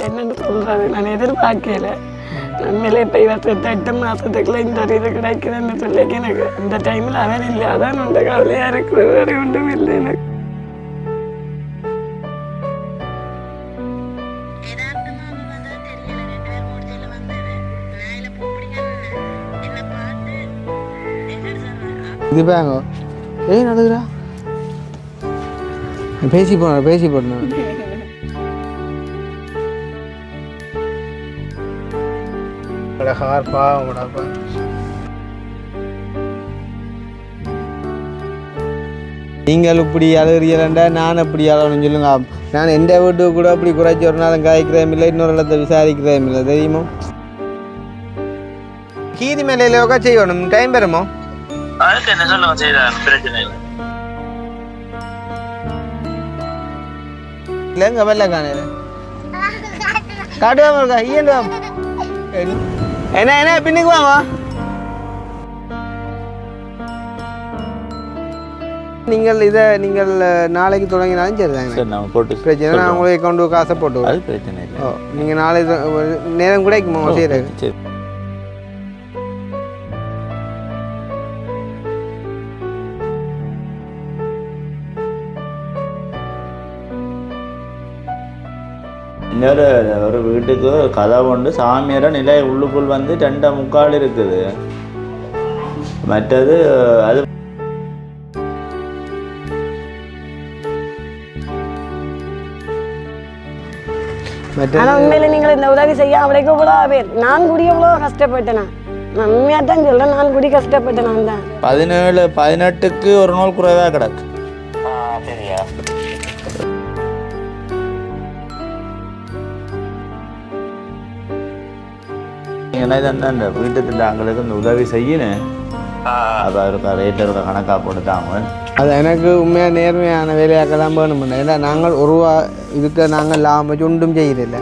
என்னென்னு சொல்கிறது நான் எதிர்பார்க்கல. நம்மளே இப்போ 28 மாதத்துக்குள்ள இந்த ஒரு இது கிடைக்குதுன்னு சொல்லி எனக்கு இந்த டைமில் அவன் இல்லை. அதான் உண்ட கவலையாக இருக்குது, வேறு ஒன்றும் இல்லை எனக்கு. இது பாங்க ஏய் நடக்குறா பேசி போடணும் ஹார் பாவம்டாப்பா. நீங்கள் இப்படி அழுகிறீங்களா, நான் அப்படி அழகணும்னு சொல்லுங்க. நான் எந்த வீட்டுக்கு கூட அப்படி குறைச்சி ஒரு நாளும் காய்க்கிறேன் இல்லை, இன்னொரு இடத்தை விசாரிக்கிறேன் இல்லை, தெரியுமோ? கீதி மேலையில் உட்கா செய்யணும், டைம் பெறுமோ? அதுக்கு என்ன சொல்லுங்க, செய்யலாம், பிரச்சனை இல்லை. இல்லைங்க வெள்ள காணையில காட்டுவாம இருக்கா ஈண்டு என்ன என்ன பின்னுக்கு வாங்க. நீங்கள் இதை நீங்கள் நாளைக்கு தொடங்கினாலும் சரிதாங்க, பிரச்சனை. நான் உங்களுக்கு அக்கௌண்ட்டு காசை போட்டு அது பிரச்சனை இல்லை. ஓ நீங்கள் நாளை நேரம் கூட செய்யறது. இன்னொரு ஒரு வீட்டுக்கு கதவு உண்டு, சாமியார நிலை உள்ளுக்குள் வந்து 2.25 இருக்குது. மற்றது அது உண்மையில நீங்கள் இந்த உதவி செய்ய அவளைக்கு இவ்வளோ பேர் நான் கூடி எவ்வளோ கஷ்டப்பட்டேன். நான் உண்மையாக தான் சொல்ல, நான் கூடி கஷ்டப்பட்டேன். நான் தான் 17-18க்கு ஒரு நாள் குறைவாக கிடக்கு. சரியா ஏன்னா அந்த வீட்டுக்கு அவங்களுக்கு இந்த உதவி செய்யணும். அப்போ இருக்கா ரேட்டில் இருக்க கணக்காக போட்டுட்டாங்க. அது எனக்கு உண்மையாக நேர்மையான வேலையாக்க தான் வேணும். ஏன்னா நாங்கள் ஒரு ரூபா இதுக்கு நாங்கள் லாபம் வச்சு ஒன்றும் செய்யறதில்லை.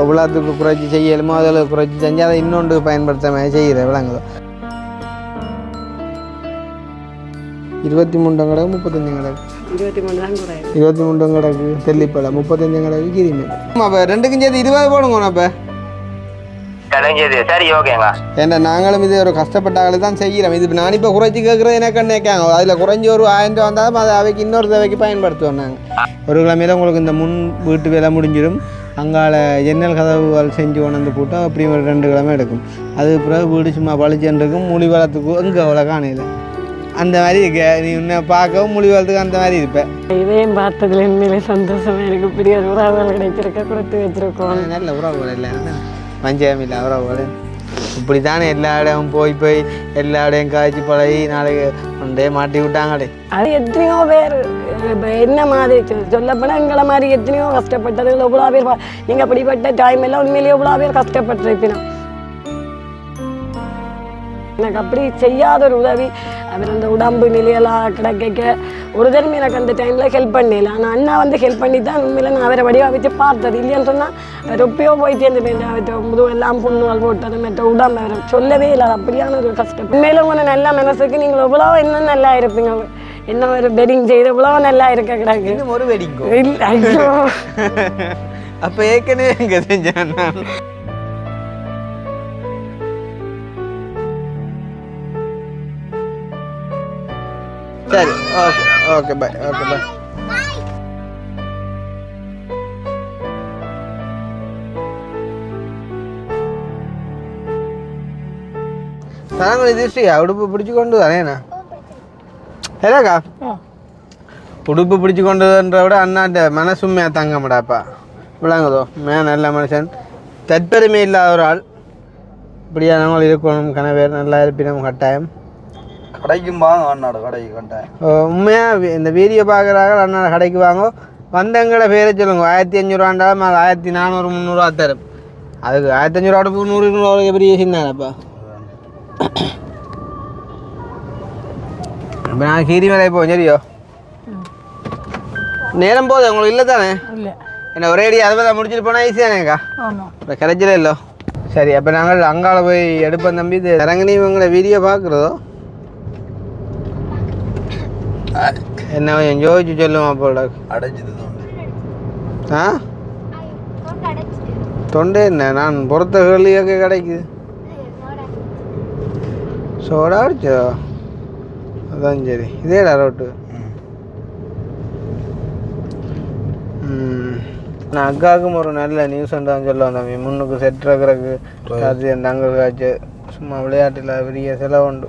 இவ்வளோத்துக்கு குறைச்சி செய்யலுமோ அதில் குறைச்சி செஞ்சு அதை இன்னொன்று பயன்படுத்த மாதிரி செய்கிற விளங்குதோ. 23 கிடக்கு, 35 கிடக்கு, 23 கிடக்கு தெல்லிப்பழம், 35 கிடக்கு கிரிமே. அப்போ ரெண்டுக்கும் சேர்த்து 20 போடுங்க. அப்போ சரி ஓகேங்க. ஏன்னா நாங்களும் இது ஒரு கஷ்டப்பட்டாங்களே தான் செய்கிறோம். இது நான் இப்போ குறைச்சி கேட்குறது எனக்கு நினைக்காங்க. அதில் குறைஞ்சி ஒரு 1000 ரூபா வந்தாலும் அதை அவைக்கு இன்னொரு தேவைக்கு பயன்படுத்துவோம். நாங்கள் ஒரு கிழமையில உங்களுக்கு இந்த முன் வீட்டு வேலை முடிஞ்சிடும். அங்கால ஜன்னல் கதவுகள் செஞ்சு கொண்டு போட்டால் அப்படி ஒரு 2 கிழமை எடுக்கும். அது பிறகு வீடு சும்மா பழிச்சென்றுக்கும் மொழி வளத்துக்கும் எங்கே அவ்வளோ காணையில் அந்த மாதிரி இருக்க. நீ இன்னும் பார்க்கவும் மொழி வளத்துக்கு அந்த மாதிரி இருப்பேன். இதையும் பார்த்ததுல உண்மையிலே சந்தோஷமாக எனக்கு பெரிய உறவுகள் கிடைச்சிருக்க கொடுத்து வச்சுருக்கோம். நல்ல உறவுகள் இல்லை, பஞ்சம் இல்லை உறவுகள். இப்படி தானே எல்லா இடம் போய் எல்லா இடையும் காய்ச்சி பழகி நாளைக்கு ஒன்றே மாட்டி விட்டாங்களே. அது எத்தனையோ பேர் என்ன மாதிரி சொல்லப்போனால் எங்களை மாதிரி எத்தனையோ கஷ்டப்பட்டது எவ்வளோ பேர். நீங்கள் அப்படிப்பட்ட டைம் எல்லாம் உண்மையிலேயே எவ்வளோ பேர் கஷ்டப்பட்டுருப்பினோம். எனக்கு அப்படி செய்யாத ஒரு உதவி அவர் அந்த உடம்பு நிலையெல்லாம் கிடைக்க ஒரு தடவை எனக்கு அந்த டைமில் ஹெல்ப் பண்ணல. ஆனால் அண்ணா வந்து ஹெல்ப் பண்ணி தான் உண்மையில நான் அவரை வடிவாக வச்சு பார்த்தது. இல்லைன்னு சொன்னால் அவர் எப்பயோ போய் சேர்ந்து போயிட்டு அவர்கிட்ட முதுகு எல்லாம் புண்ணுவால் போட்டது மற்ற உடம்பு அவர் சொல்லவே இல்லை. அப்படியான ஒரு கஷ்டம். உண்மையில உங்கள் நல்ல மனசுக்கு நீங்கள் எவ்வளோ இன்னும் நல்லா இருப்பீங்க. என்ன ஒரு வெட்டிங் செய்து இவ்வளோ நல்லா இருக்க கிடக்கு. ஒரு வெட்டிங் இல்லை ஐயோ அப்போ ஏற்கனவே எங்கே செஞ்சேன். சரி okay okay bye. Okay bye. தரங்குடி திருஷ்டியா உடுப்பு பிடிச்சி கொண்டு தானேண்ணா ஏதாக்கா உடுப்பு பிடிச்சி கொண்டதுன்ற விட அண்ணாட்ட மனசுமையாக தங்கமாடாப்பா விளங்குதோ. நல்ல மனுஷன், தற்பெருமை இல்லாத ஒரு ஆள். இப்படியானவங்க இருக்கணும். கனவேர் நல்லா இருப்பினும் கட்டாயம் கடைக்கும் வாங்க அண்ணாட கடைக்கு கட்டாயம். உண்மையாக இந்த வீடியோ பார்க்குறாங்க அண்ணாட கடைக்கு வாங்க. வந்தவங்கள பேரை சொல்லுங்க. 1500 ரூபாண்டாலும் அது 1400 300 தரும். அதுக்கு 1500 ரூபா 100 பெரிய சின்னாப்பா. இப்போ நான் கீரி மேலே போவோம். சரியோ நேரம் போகுது உங்களுக்கு இல்லை தானே? இல்லை என்ன ஒரே அடி அதை முடிச்சுட்டு போனால் ஈஸி தானேக்கா? இப்போ கிடைச்சல இல்லை. சரி அப்போ நாங்கள் அங்கால போய் எடுப்போம் தம்பி. இது இறங்கி இவங்களை வீடியோ பார்க்குறதோ என்ன கொஞ்சம் யோசிச்சு சொல்லுமா போல. அடைச்சிது ஆ தொண்டை என்ன நான் பொறுத்த கேள்வியாக கிடைக்குது சோடா அடிச்சோ அதான் சரி இதேடா ரோட்டு நான் அக்காவுக்கும் ஒரு நல்ல நியூஸ் தான் சொல்ல வந்தேன் முன்னுக்கு செட் இருக்கிறக்கு அது அந்த அங்கே காய்ச்சி சும்மா விளையாட்டில் பெரிய செலவு உண்டு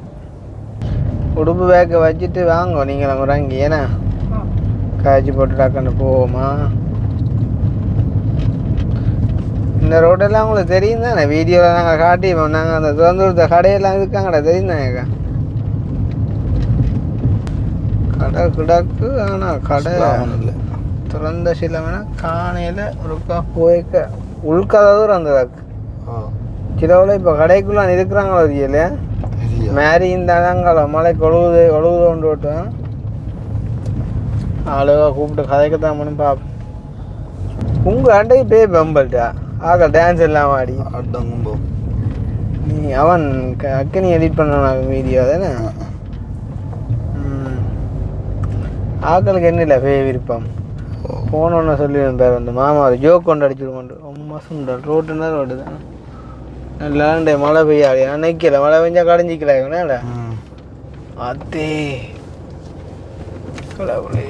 உடுப்பு பேக்கை வச்சுட்டு வாங்க நீங்கள் நம்ம இறங்கி ஏன்னா காய்ச்சி போட்டு டாக்கண்டு போவோமா இந்த ரோடெல்லாம் உங்களுக்கு தெரியும் தானே வீடியோவில் நாங்கள் காட்டிப்போம் நாங்கள் அந்த சுதந்திரத்தை கடையெல்லாம் இருக்காங்கடா தெரியும் தானேக்கா கடை கிடக்கு ஆனால் கடை திறந்த சில வேணால் காணையில் ஒருக்கா போய்க்க உள்கதை தூரம் வந்ததாக்கு கிலோவில் இப்போ கடைக்குள்ளே இருக்கிறாங்களோ இல்லையா மேரி இந்த அதாங்களோ மழை கொழுவுது கொண்டு விட்டோம் ஆளுக கூப்பிட்டு கதைக்கத்தான் பண்ணி பார்ப்போம் உங்கள் அண்டைக்கு பேய் பம்பல்ட்டா ஆக டான்ஸ் எல்லாம் ஆடி அடங்கும்போ நீ அவன் அக்கனி எடிட் பண்ண வீடியோ தானே ஆக்களுக்கு என்ன இல்லை பேய் விருப்பம் போனோன்னு சொல்லியிருந்தார் அந்த மாமா ஒரு ஜோக் கொண்டு அடிச்சுருக்கோண்டு ரொம்ப மாதம் ரோட்டுன்னா ரோடு தானே நல்லாண்டே மழை பெய்யாது நிற்கல மழை பெஞ்சா கடைஞ்சிக்கல இவனால அதே கடவுளே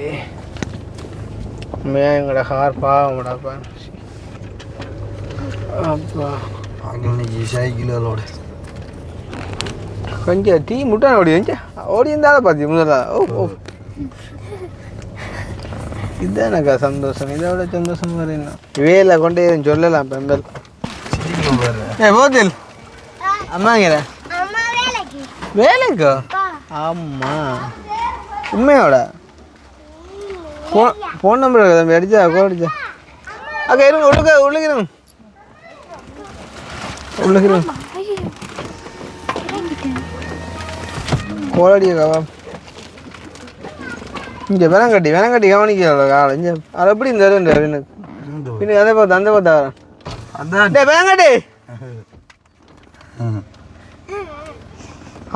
உண்மையாக எங்களோட கார் பாவம்டாப்பா அப்பா இன்னைக்கு சைக்கிளோட கொஞ்சம் டீ முட்டான ஓடி வந்துச்சா ஓடி இருந்தாலும் பார்த்தி முதல்ல ஓ இதுதானக்கா சந்தோஷம் இதை விட சந்தோஷம் வரணும் வேலை கொண்டே சொல்லலாம் பெம்பல் போதில் அம்மாங்கிற வேலைக்கோ ஆமா உண்மையோட ஃபோன் நம்பர் தம்பி அடிச்சா கோடிச்சா அக்கா இருங்க உள்ளுக்கிறோம் கோலடியக்கா இங்கே வேணாங்கட்டி கவனிக்கல காலை இங்கே அது எப்படி இந்த பின்னுக்கு அதை பார்த்து அந்த பார்த்தா வரேன் அதான் வேணாங்கட்டி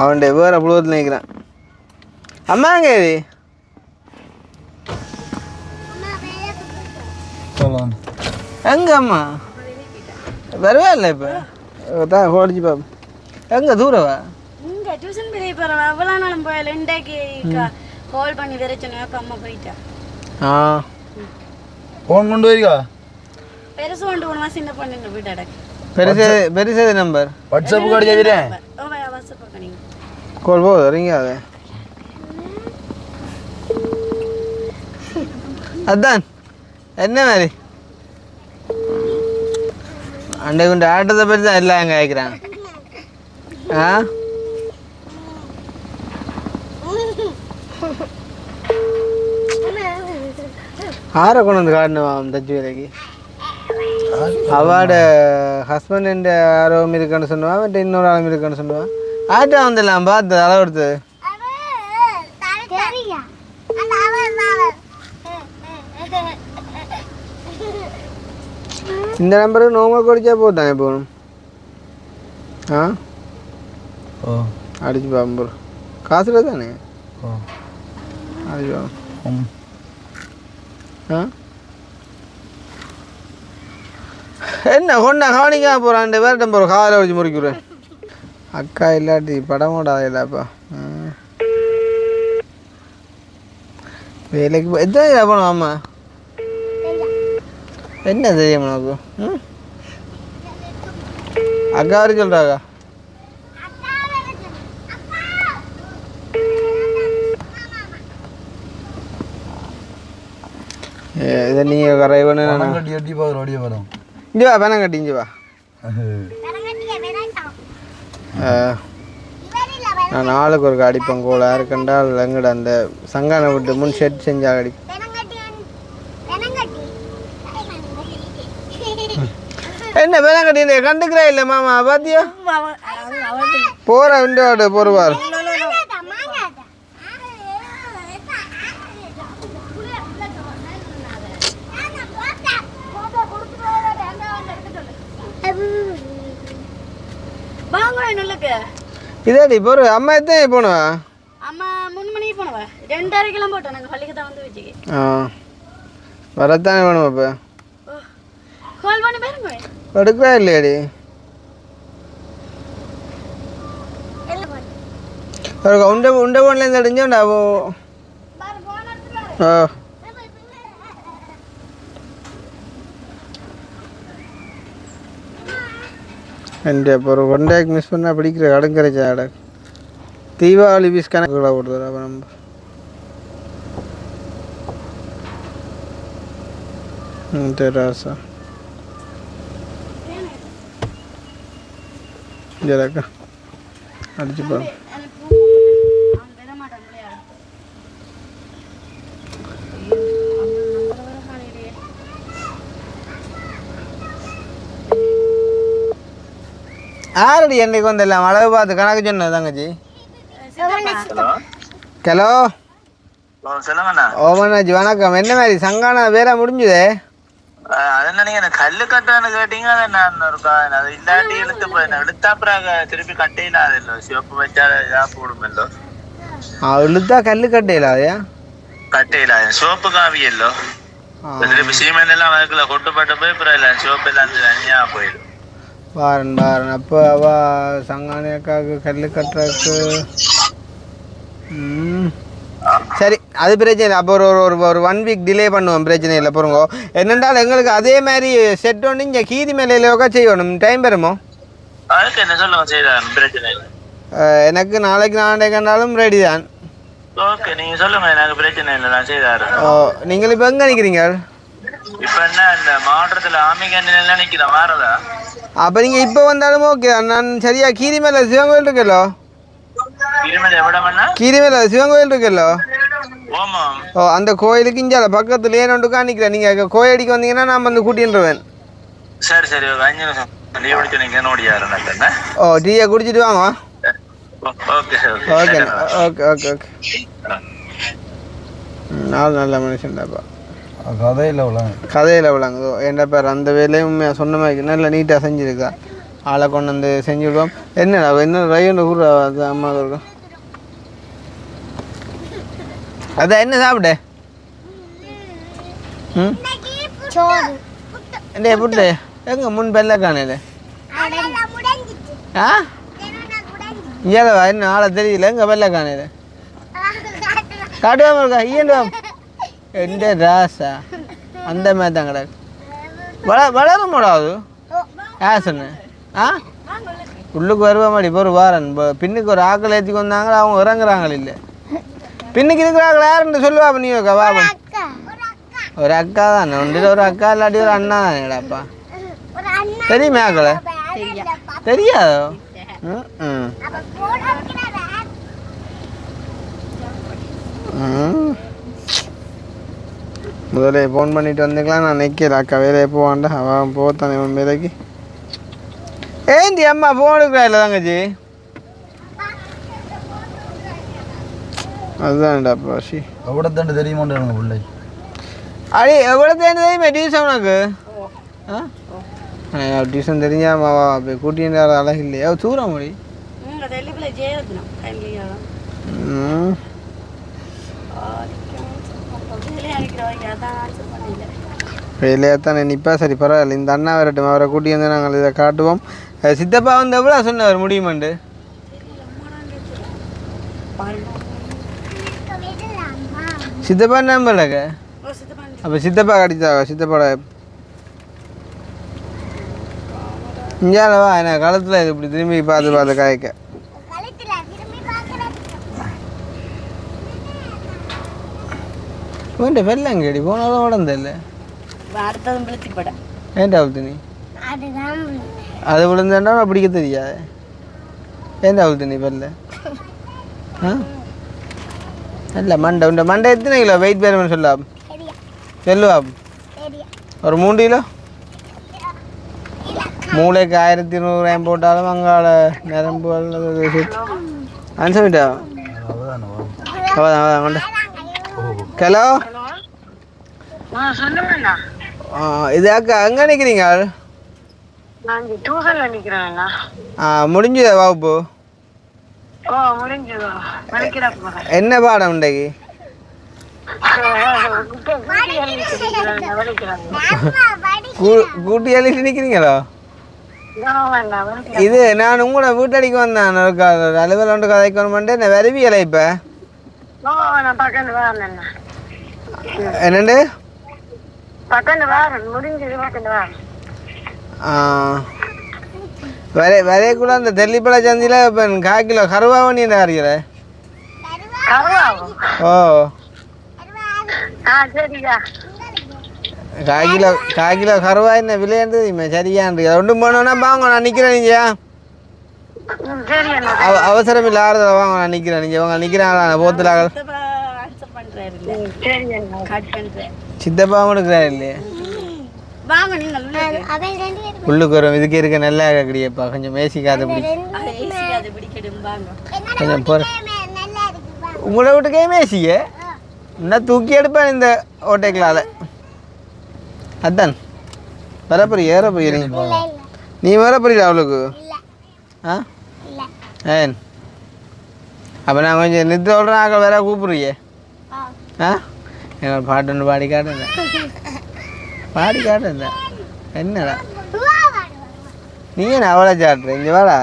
அவன்டே வேற புழுவத்தில் நிற்கிறான் அம்மாங்க இது எங்க அம்மா வரவே இல்லை இப்போ தான் கோடிச்சு பாப்பா எங்க தூரவா இங்க டியூஷன் பெரிய போறவா அவ்வளோ நாளும் போயல இன்றைக்கு கால் பண்ணி வேற சொன்னாக்க அம்மா போயிட்டா ஃபோன் கொண்டு வரீங்களா பெருசு கொண்டு போனவா சின்ன பொண்ணு போயிட்டாடா பெருசு நம்பர் வாட்ஸ்அப் கார்டு கேட்குறேன் வாட்ஸ்அப் பண்ணீங்க கால் போகுது வரீங்க அது அதான் என்ன மாதிரி அண்டை கொண்டு ஆட்டத்தை பற்றி தான் எல்லாம் எங்கே கேட்குறாங்க ஆரை கொண்டு வந்து காட்டணும் தச்சு வேலைக்கு அவட ஹஸ்பண்ட் யாரும் இருக்கான்னு சொன்னுவா அவன் இன்னொரு ஆளும் இருக்கான்னு சொல்லுவான் ஆட்டா வந்துடலாம் பார்த்து அளவு எடுத்து இந்த நம்பருக்கு நோமல் குடிச்சா போட்டான் போகணும் அடிச்சு பாம்பு காசுல தானே அடிச்சு என்ன கொண்டா கவனிக்கா போகிறான் வேறு போகிற காலை வச்சு முறிக்கிறேன் அக்கா இல்லாட்டி படம் ஓடாதாப்பா வேலைக்கு எத்தனை போனோம் ஆமா என்ன தெரியும் உனக்கு அக்கா வரை சொல்கிறாக்கா இதை நீங்கள் கரைவனு எட்டி பார்க்குற அப்படியே வரும் இங்கே வா பணம் கட்டி இங்கே வா நான் நாளுக்கு ஒரு அடிப்பேன் கோல யாருக்கண்டால் எங்கட அந்த சங்கானை விட்டு முன் ஷெட் செஞ்சா அடி என்ன பணம் கட்டி கண்டுக்கிறா இல்லை மாமா பாத்தியா போகிற விண்டோட போடுவார் இதாடி போற அம்மா எத்தனை போனவா அம்மா 3 மணிக்கு போனவா 2:30 போட்டோம் நாங்கள் பள்ளிக்கு தான் வந்து வச்சுக்கி வரத்தானே வேணும் அப்போ கால் பண்ணி பாருங்க எடுக்கிறா இல்லையாடி ஒரு உண்டை போன்லேருந்து அடிஞ்சோண்டா ஓ എൻ്റെ അപ്പോൾ ഒരു കോണ്ടാക്ട് மிஸ் பண்ணால் பிடிக்கிற கடற்கரைச்சா அட தீபாவளி பீஸ் கணக்குகளை போடுறது அப்போ நம்ம தெராசா ஜரக்கா அடிச்சு பாரு ஆரடி என்னைக்கு வந்துடலாம் அளவு பார்த்து கணக்கு சொன்னது தங்கச்சி ஹலோ சொல்லுங்கண்ணா ஓமனாஜி வணக்கம் என்ன மாதிரி சங்கான வேற முடிஞ்சுதே அது என்ன நீங்க கல்லு கட்டான்னு கேட்டீங்க அதை நான் இருக்கா அது இல்லாட்டி இழுத்து போயிடும் எடுத்தா அப்புறம் திருப்பி கட்டையில அது சிவப்பு வச்சா போடுமല്ലോ இழுத்தா கல்லு கட்டையில அதையா கட்டையில சிவப்பு காவியല്ലോ திருப்பி சீமெண்ட் எல்லாம் அதுக்குள்ள கொட்டுப்பட்டு போய் அப்புறம் இல்லை சிவப்பு எல்லாம் தனியா போயிடும் பாரன் அப்போ அவ சங்கானி அக்காவுக்கு கல் கட்டுறதுக்கு சரி அது பிரச்சனை இல்லை அப்போ ஒரு 1 வீக் டிலே பண்ணுவோம் பிரச்சனை இல்லை போகிறோங்க என்னென்றால் எங்களுக்கு அதே மாதிரி செட் ஒன்று இங்கே கீதி மேலையிலோக்கா செய்யணும் டைம் வருமோ அதுக்கு என்ன சொல்லுங்க செய்யலாம் பிரச்சனை இல்லை எனக்கு நாளைக்கு கண்டாலும் ரெடி தான் ஓகே நீங்கள் சொல்லுங்க எனக்கு பிரச்சனை இல்லை நான் செய்தாரு ஓ நீங்கள் இப்போ எங்கே நிற்கிறீங்க இப்போ என்ன இந்த மாவட்டத்தில் ஆமி கேண்டீன் எல்லாம் நிற்கிறேன் மாறதா அப்போ நீங்கள் இப்போ வந்தாலும் ஓகே நான் சரியா கீரி மேலே சிவன் கோயில் இருக்கല്ലോ கீரி மேலே சிவன் கோயில் இருக்கല്ലോ ஓ அந்த கோயிலுக்கு இஞ்சால பக்கத்துல ஏன்னு காணிக்கிறேன் நீங்கள் கோயிலுக்கு வந்தீங்கன்னா நான் வந்து கூட்டின்றுவேன் சரி சரி அஞ்சு நிமிஷம் லீவ் எடுத்து நீங்கள் நோடியாருன்னு ஓ டீயை குடிச்சிட்டு வாங்க okay okay okay okay okay நாலு நல்ல மனுஷன்டாப்பா கதையில் விளாங்குதோ என்ன பேர் அந்த வேலையும் உண்மையாக சொன்ன மாதிரி நல்லா நீட்டாக செஞ்சுருக்கா ஆளை கொண்டு வந்து செஞ்சு விடுவோம் என்னடா என்ன ரயில் கூட அது அம்மா இருக்கும் அதான் என்ன சாப்பிட ம் என்ன புட்டு எங்க முன் பெல்ல காணையில ஆ ஏதவா என்ன ஆளை தெரியல எங்க பெல்ல காணையில காட்டுவாம இருக்கா ஈயண்டுவாம் எந்த ராசா அந்த மாதிரி தான் கிடக்கு வளர மாடாது ஆசனு ஆ உள்ளுக்கு வருவா மாடி ஒரு வாரன் பின்னுக்கு ஒரு ஆக்கள் ஏற்றி வந்தாங்களா அவங்க இறங்குறாங்கள இல்லை பின்னுக்கு இருக்கிறாங்களா யாருன்னு சொல்லுவா நீ வாபன் ஒரு அக்கா தானே ஒன்றில் ஒரு அக்கா இல்லாட்டி ஒரு அண்ணா தானேடாப்பா தெரியுமே ஆக்களை தெரியாதோ ம் ம் முதல்ல ஃபோன் பண்ணிட்டு வந்துக்கலாம் நான் நிற்கிறேன் அக்கா வேலையை போவான்டா அவன் போத்தானே இவன் வேலைக்கு ஏந்தி அம்மா ஃபோன் எடுக்கிறா இல்லை தங்கச்சி அதுதான்டா பாஷி எவ்வளோ தாண்டு தெரியுமாண்டு எனக்கு பிள்ளை அடி எவ்வளோ தேடி தெரியுமே டியூஷன் உனக்கு ஆ டியூஷன் தெரிஞ்சாமா போய் கூட்டிட்டு அழகு இல்லையா தூரம் மொழி வேலையாக தானே நிற்பா சரி பரவாயில்ல இந்த அண்ணா வரட்டும் அவரை கூட்டி வந்து நாங்கள் இதை காட்டுவோம் சித்தப்பா வந்து எவ்வளோ சொன்னவர் முடியுமாண்டு சித்தப்பா நம்பலங்க அப்போ சித்தப்பா கடிச்சா சித்தப்பாட இஞ்சாலவா என்ன காலத்தில் இது இப்படி திரும்பி பார்த்து காய்க்க வேண்ட வெள்ளங்கடி போனாலும் உடந்தில்ல ஏன்டா அவுத்து நீ அது விழுந்தாண்டா பிடிக்க தெரியாது ஏன்டா அவுத்து நீ வெள்ள ஆ இல்லை மண்டை உண்ட மண்டை எத்தனை கிலோ வெயிட் பேருமே சொல்லா சொல்லுவா ஒரு 3 கிலோ மூளைக்கு 1200 போட்டாலும் அங்கால நரம்பு அனுசமிட்டா அவதான் ஹலோ இது அக்கா எங்கே நிற்கிறீங்க முடிஞ்சுதா வகுப்பு என்ன பாடம் இன்றைக்கு கூட்டி அழிட்டு நிற்கிறீங்களோ? இது நான் உங்களோட வீட்டடிக்கு வந்தேன். அலுவல் ஒன்று கதைக்கணுமெண்டு என்ன வருவியலை இப்போ என்னண்டு வரையக்குள்ள அந்த தெல்லிப்பழ சந்தியில் இப்போ 1/4 கிலோ கருவாவணி என்ன அறிகிற? ஓ 1/4 கிலோ கருவா என்ன விலையாண்டு சரியாண்டு ஒன்றும் போனோன்னா வாங்க நான் நிற்கிறேன். நீங்கள் அவசரம் இல்லை, ஆறுதல் வாங்க நான் நிற்கிறேன். நீங்கள் அவங்க நிற்கிறாங்களா போத்துலாக சித்தப்பாவும் எடுக்கிறாரு இல்லையே உள்ளுக்கு வரும். இதுக்கு இருக்க நல்லா கிடையாப்பா கொஞ்சம் மேசிக்காத கொஞ்சம் போற உங்களை வீட்டுக்கே மேசிய இன்னும் தூக்கி எடுப்பேன் இந்த ஓட்டைக்களால். அதான் வரப்போறீ ஏற போயிருங்க. நீ வர போறீங்களா அவளுக்கு? ஆ ஏன் அப்போ நான் கொஞ்சம் நிறுத்த சொல்கிறேன். ஆக்கள் வேற கூப்பிடுறியே. ஆ எங்க பாட்டு ஒன்று பாடி காட்டுறேன் என்னடா நீ என்ன அவளை சாட்டுற? இங்கே வாடா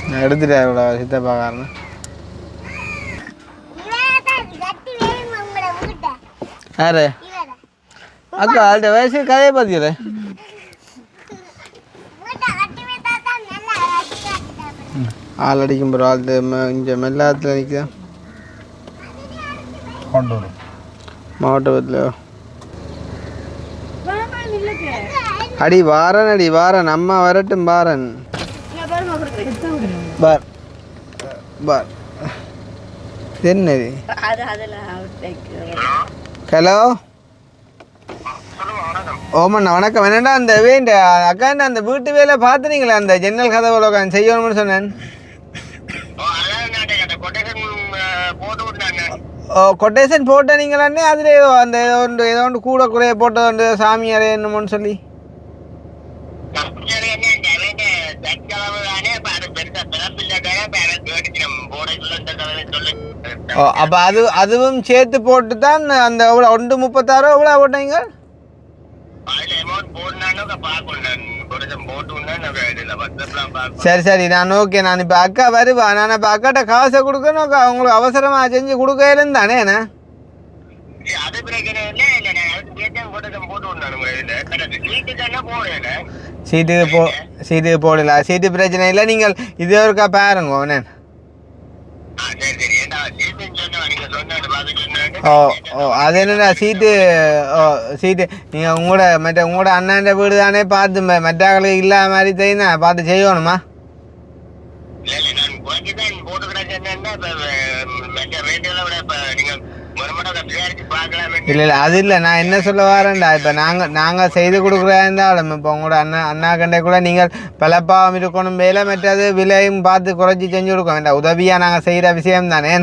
நான் எடுத்துட்டேன் இவ்வளோ சித்தப்பா காரணம். யாரு அக்கா அவள்கிட்ட வயசு கதையை பார்த்தியல ஆள் அடிக்கும் போகிற ஆள் இங்கே மெல்லாத்தில் நிற்குதா மாவட்டத்தில் அடி வாரன் அம்மா வரட்டும் பாரன் பார் பார் என்னது? ஹலோ ஓமண்ணா வணக்கம். என்னடா அந்த வேண்ட அக்காண்ட அந்த வீட்டு வேலை பார்த்துனீங்களா? அந்த ஜன்னல் கதவுல உட்காந்து செய்யணும்னு சொன்னேன். ஓ கொட்டேஷன் போட்டீங்களான்னே அதில் ஏதோ அந்த ஏதோ ஒன்று கூட குறைய போட்டது சாமி அறையணுமோன்னு சொல்லி. ஓ அப்போ அதுவும் சேர்த்து போட்டு தான் அந்த எவ்வளோ 136 எவ்வளோ போட்டீங்க? சரி நான் ஓகே. நான் இப்போ அக்கா வருவா. நான் இப்போ அக்காட்ட காசை கொடுக்கணும். அவங்களுக்கு அவசரமாக செஞ்சு கொடுக்கலும் தானே என்ன? சீட்டுக்கு போடல. சீட்டு பிரச்சனை இல்லை. நீங்கள் இது ஒருக்கா பாருங்க அவனே. ஓ அது என்னடா சீட்டு நீங்கள் உங்களோட அண்ணாண்ட வீடு தானே பார்த்து மற்றவர்களுக்கு இல்லாத மாதிரி தெரியுதா பார்த்து செய்யணுமா? இல்லை அது இல்லை. நான் என்ன சொல்ல வரேன்டா இப்போ நாங்கள் செய்து கொடுக்குறதா இருந்தாலும் இப்போ உங்களோட அண்ணா கண்டே கூட நீங்கள் பலப்பாவம் இருக்கணும் வேலை மற்றது விலையும் பார்த்து குறைச்சி செஞ்சு கொடுக்க வேண்டாம். உதவியாக நாங்கள் செய்கிற விஷயம் தானே.